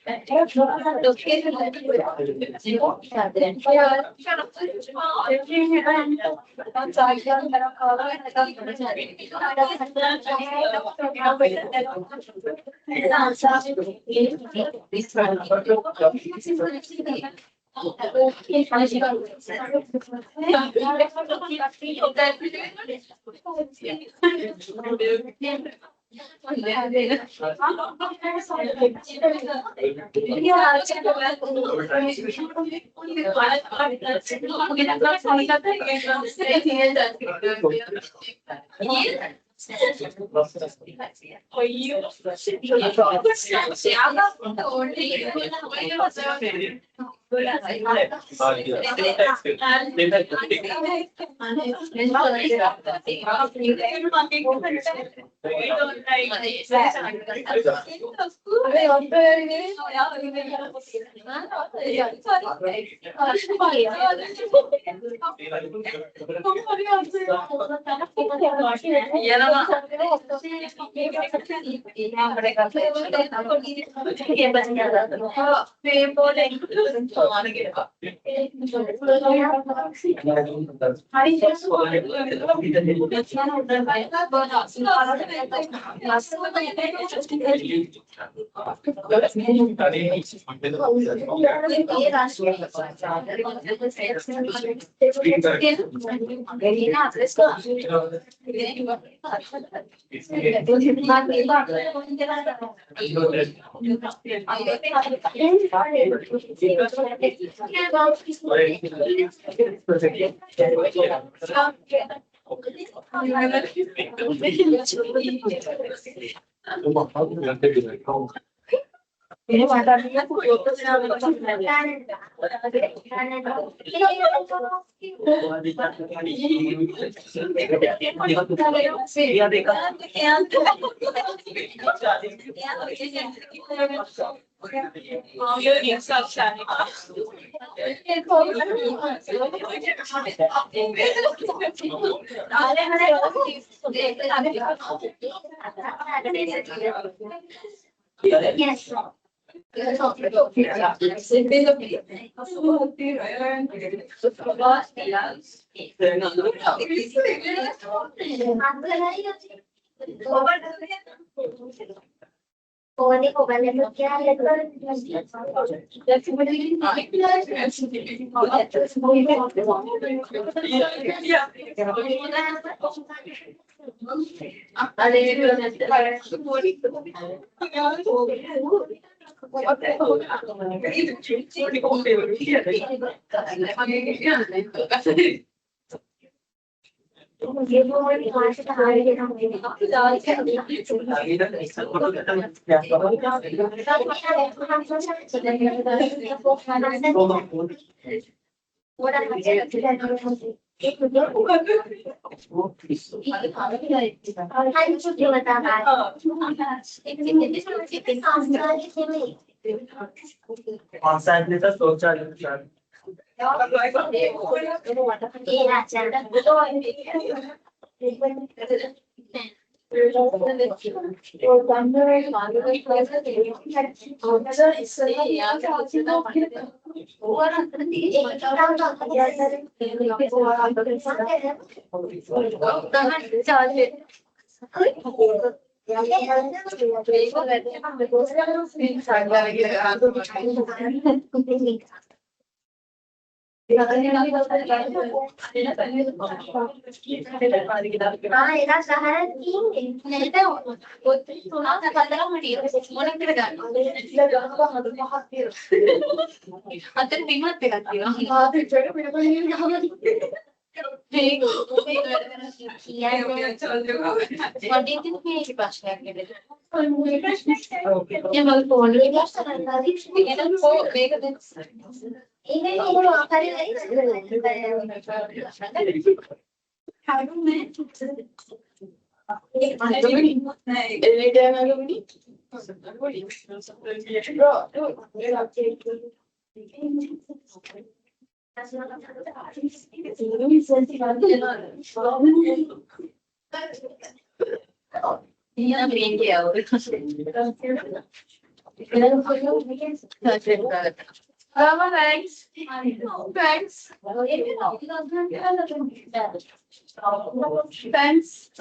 Speaker 1: Yes.
Speaker 2: Thanks. Thanks. Thanks.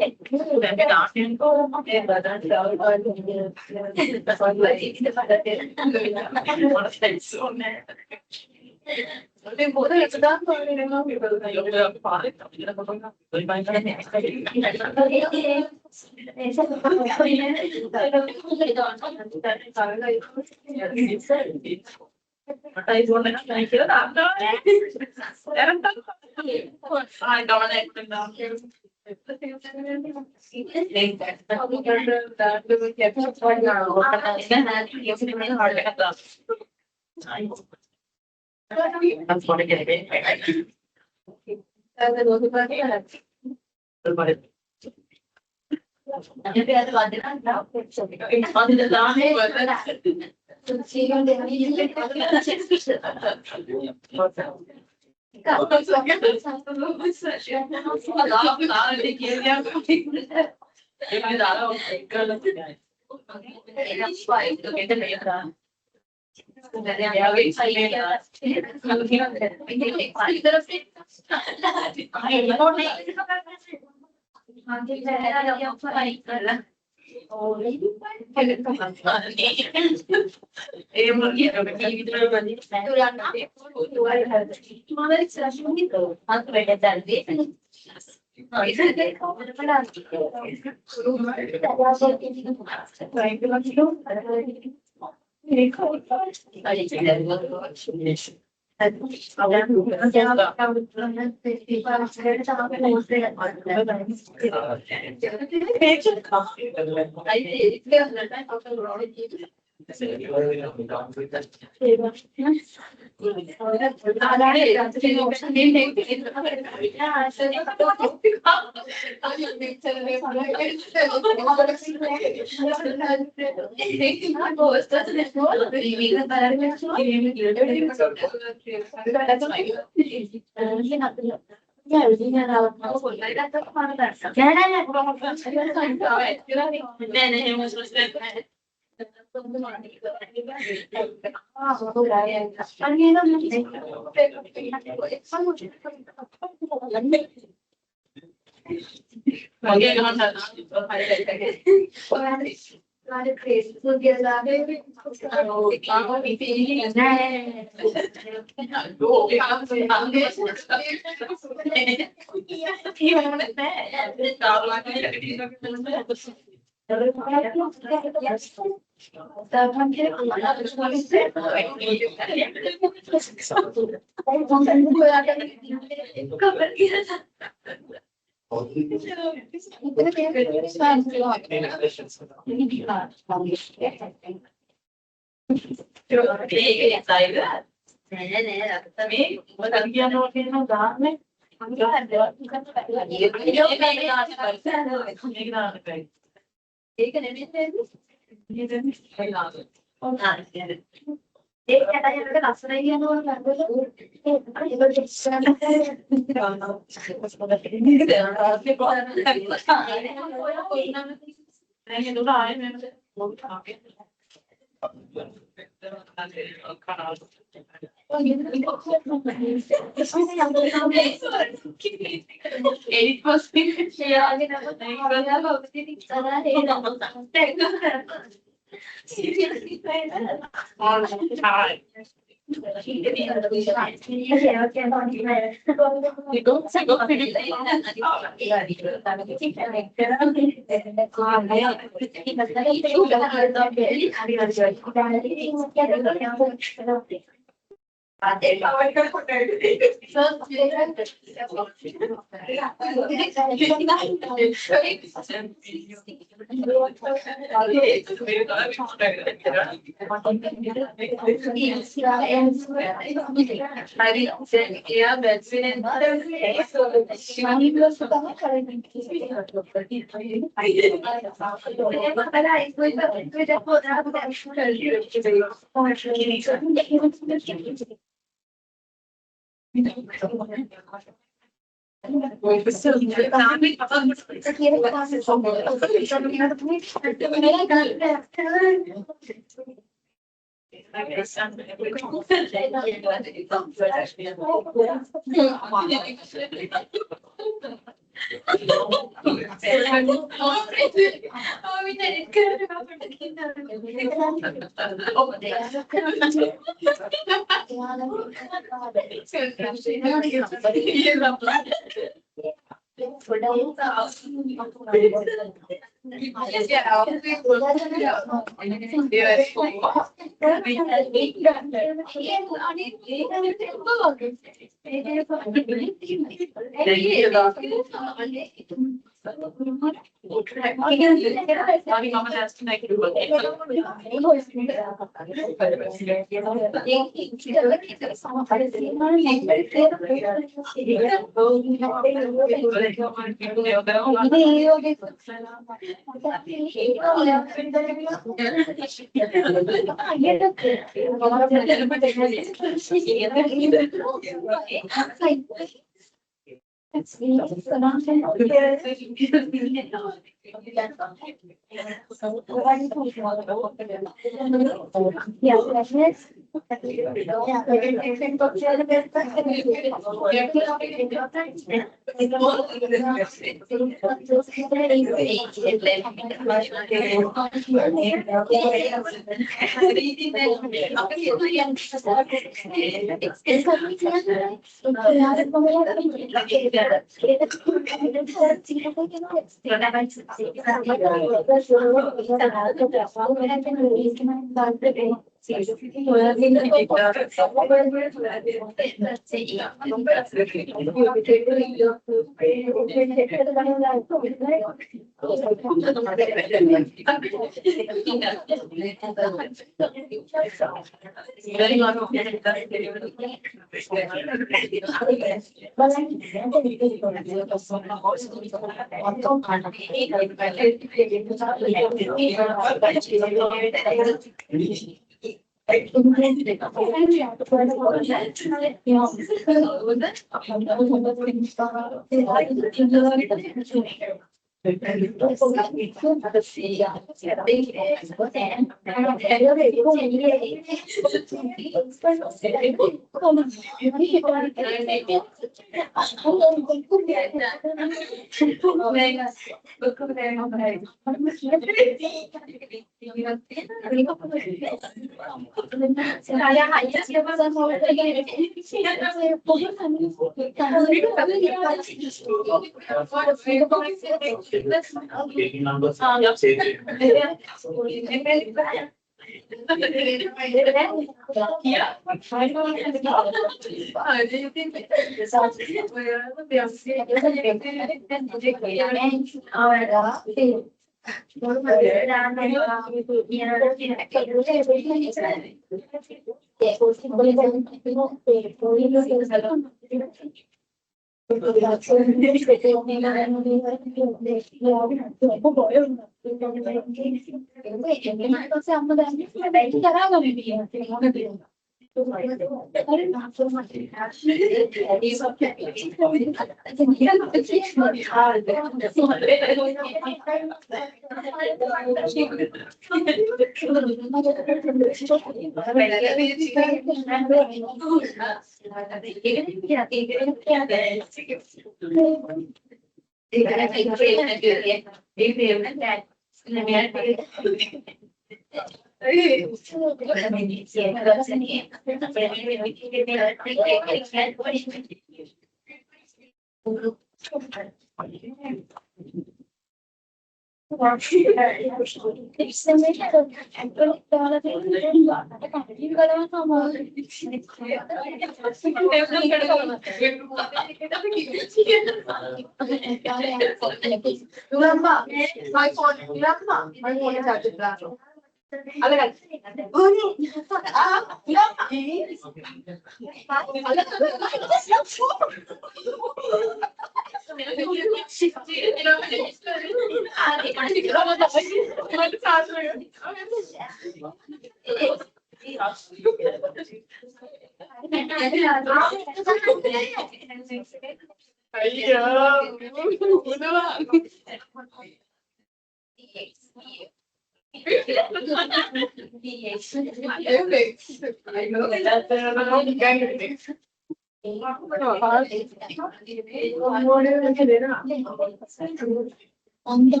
Speaker 2: On the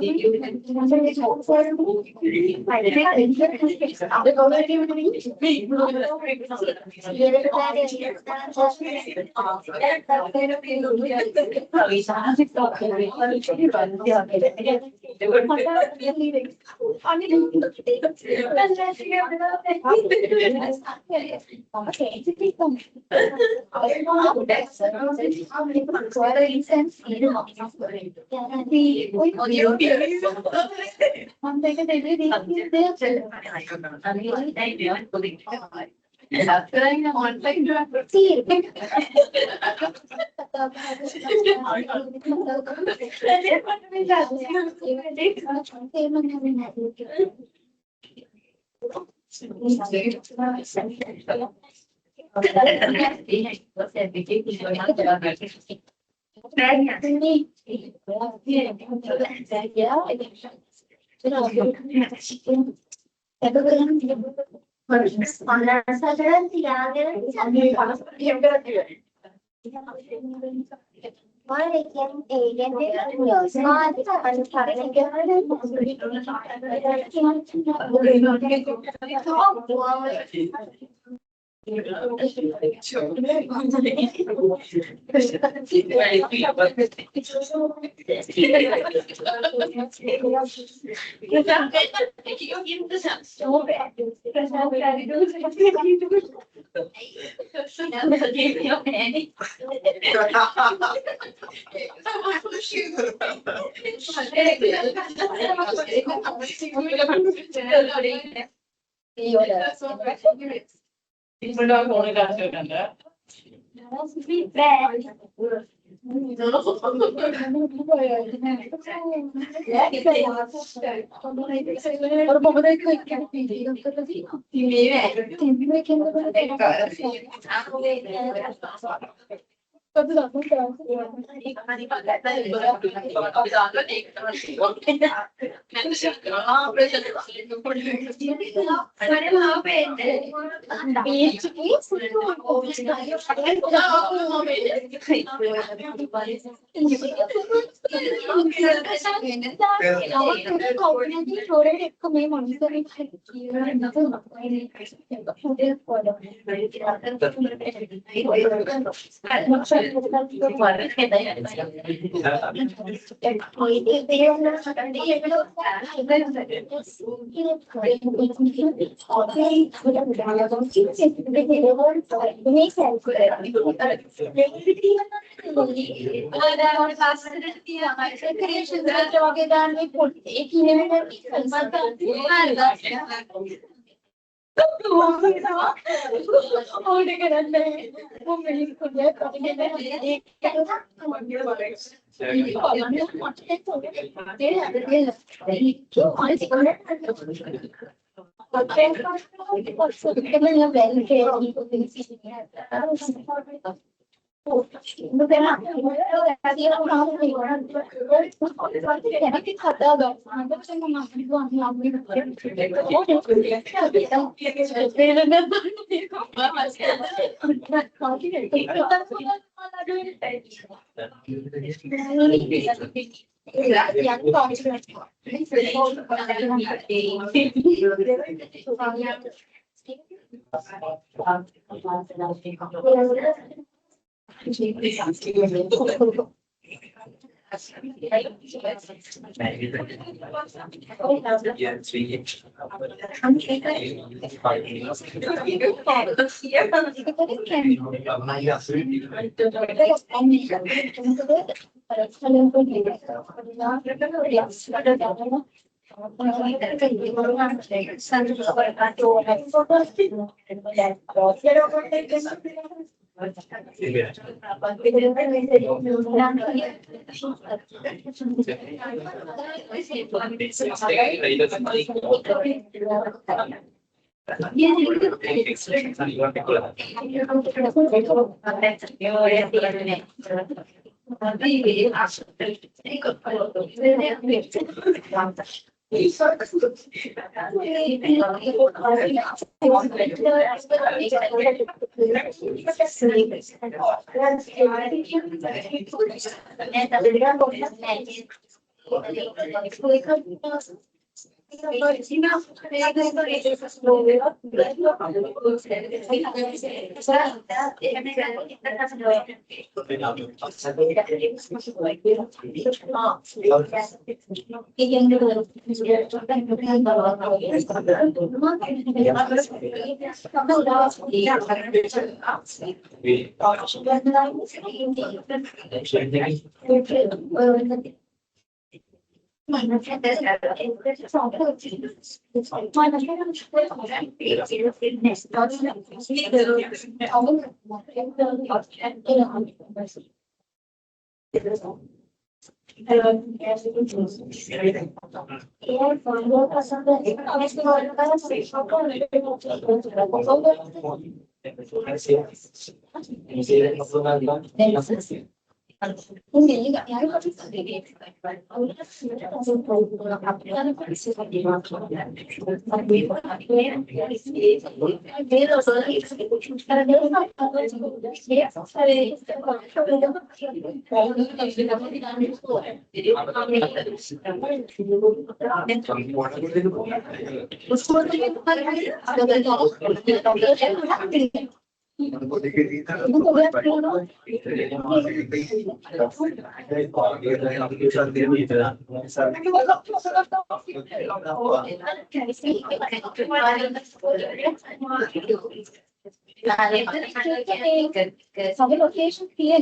Speaker 1: Some location clear.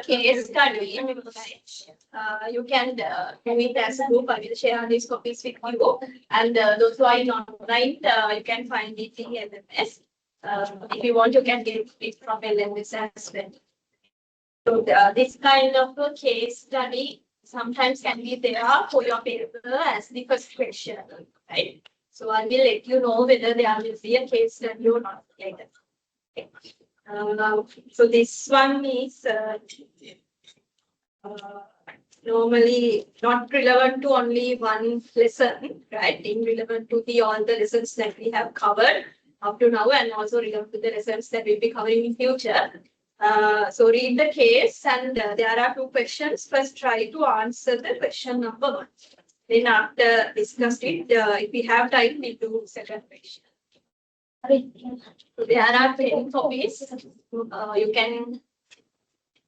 Speaker 1: Case study. You can do it as a group. I will share these copies with you. And those who are in online, you can find it in LMS. If you want, you can get it from LMS as well. So this kind of a case study sometimes can be there for your paper as the first question, right? So I will let you know whether there will be a case study or not later. Okay. So this one is normally not relevant to only one lesson, right? Relevant to all the lessons that we have covered up to now, and also relevant to the lessons that we'll be covering in future. So read the case, and there are two questions. First, try to answer the question number 1. Then after discussed it, if we have time, we do second question. So there are 10 copies. You can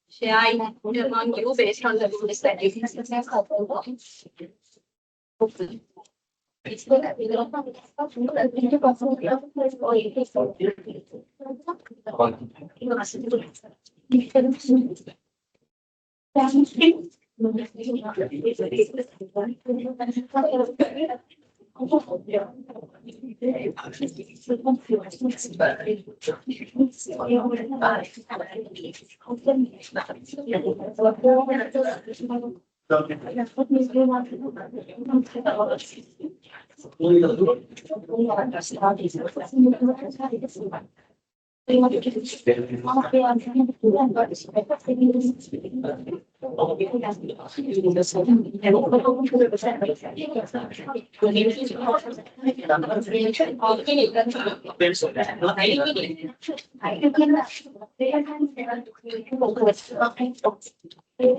Speaker 1: share it among you based on the rules that you Oh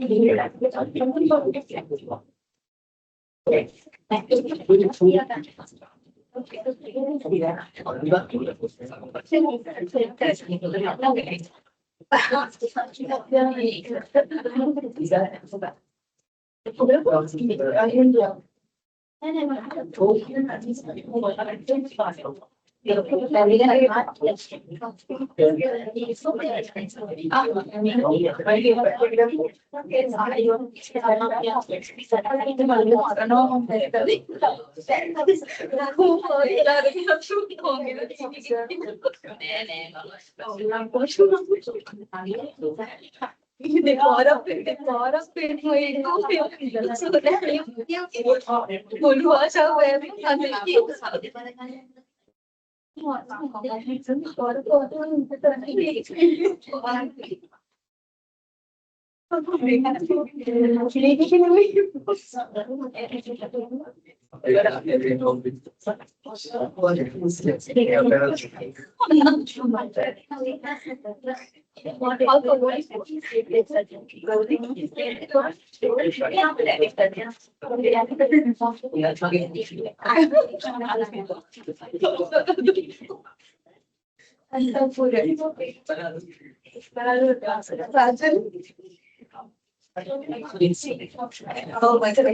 Speaker 1: my God.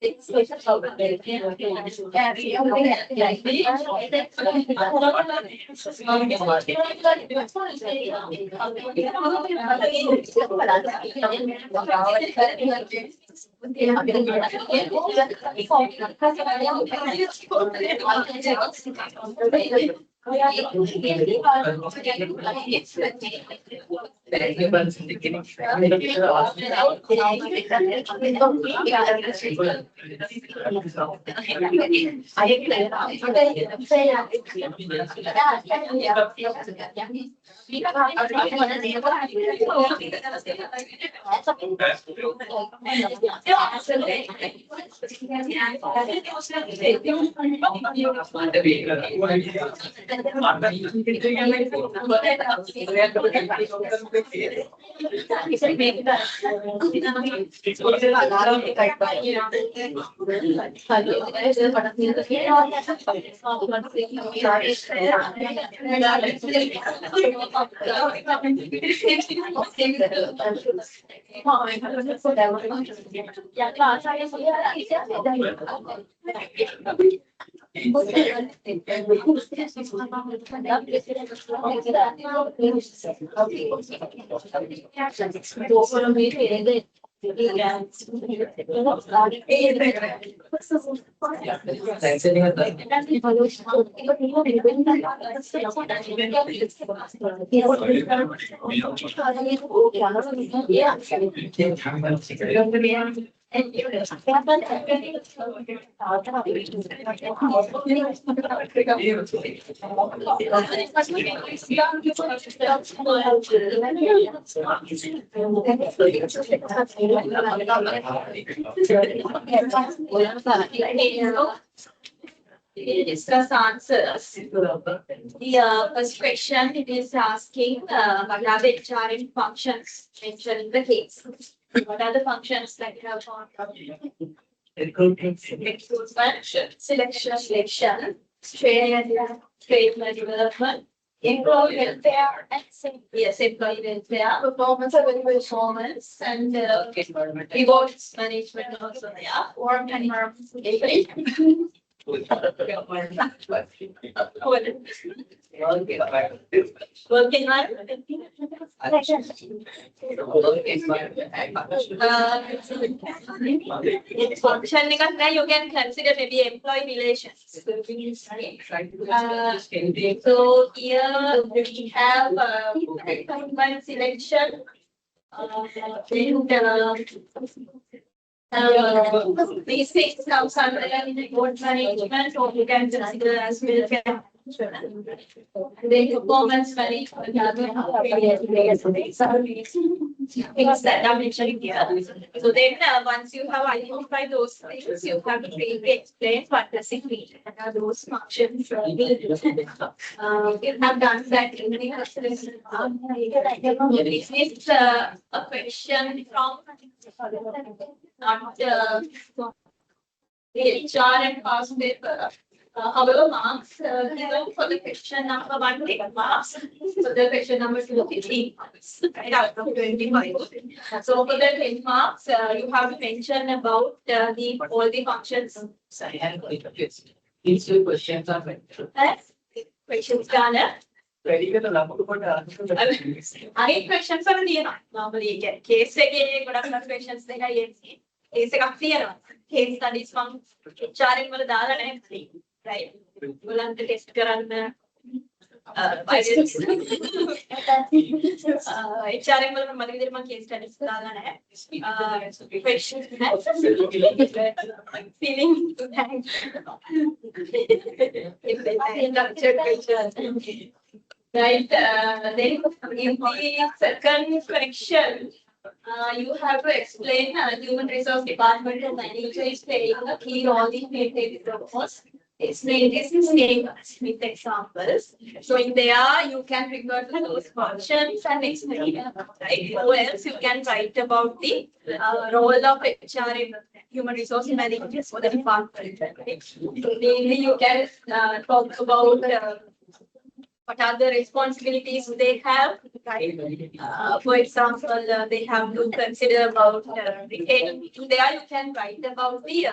Speaker 1: It's social problem. We discuss answers. The first question it is asking what are the HRM functions mentioned in the case? What are the functions that you have found? Recruitment, selection, training development, employee welfare, and safety. Yes, employee welfare, performance and rewards management also there. Work and environment. Working on functioning on there, you can consider maybe employee relations. So here we have appointment selection. These things comes under board management, or you can consider as welfare. And then performance management, things that are mentioned here. So then once you have identified those things, you have to really explain what does it mean. And are those functions you have done that in the this is a question from not the HR and past paper. However, marks given for the question number 1 take marks. So the question number 2 15 marks, right, out of 25. So for the 10 marks, you have to mention about all the functions.
Speaker 3: So I have a question. These two questions are
Speaker 1: Questions done.
Speaker 3: ready with the number to put
Speaker 1: I questions are the normally get case again, but other questions they are case a case studies from HRM වල දාලා නැහැ right ඔයගොල්ලන්ට test කරන්න HRM වල මම විදිහට මම case studies දාලා නැහැ questions feeling to thank right then in the second question you have to explain human resource department manager is playing a key role in maintaining the course. Explain this statements with examples. So in there you can refer to those functions and explain, right? Or else you can write about the role of HR in human resource managers for the department. Right? Mainly you can talk about what are the responsibilities they have, right? For example, they have to consider about retaining. There you can write about the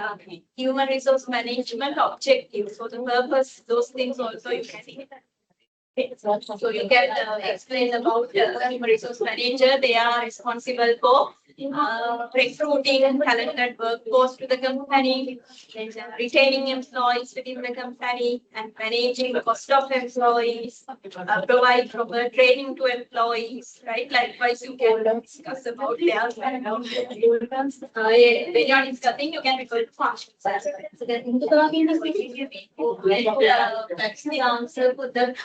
Speaker 1: human resource management objectives. So the purpose, those things also you can. So you can explain about human resource manager. They are responsible for recruiting talented workforce to the company, then, retaining employees within the company, and managing the cost of employees, provide proper training to employees, right? Likewise, you can discuss about their when you are discussing, you can refer to functions as well. So that's the answer for the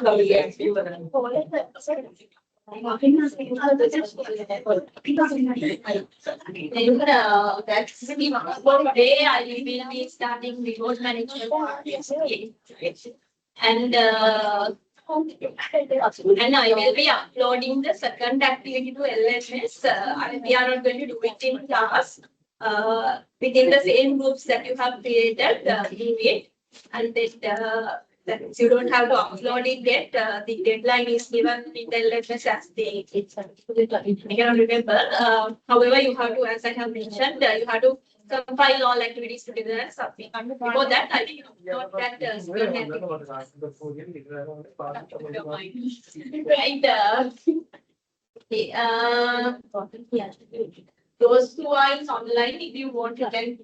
Speaker 1: that's the way I will be starting remote management and I will be uploading the second activity to LMS. We are not going to do it in class within the same groups that you have created in it, and then that you don't have to upload it yet. The deadline is given in the LMS as the I cannot remember. However, you have to, as I have mentioned, you have to compile all activities together and submit. Before that, I think not that right. Okay, yeah. Those who are online, if you want, you can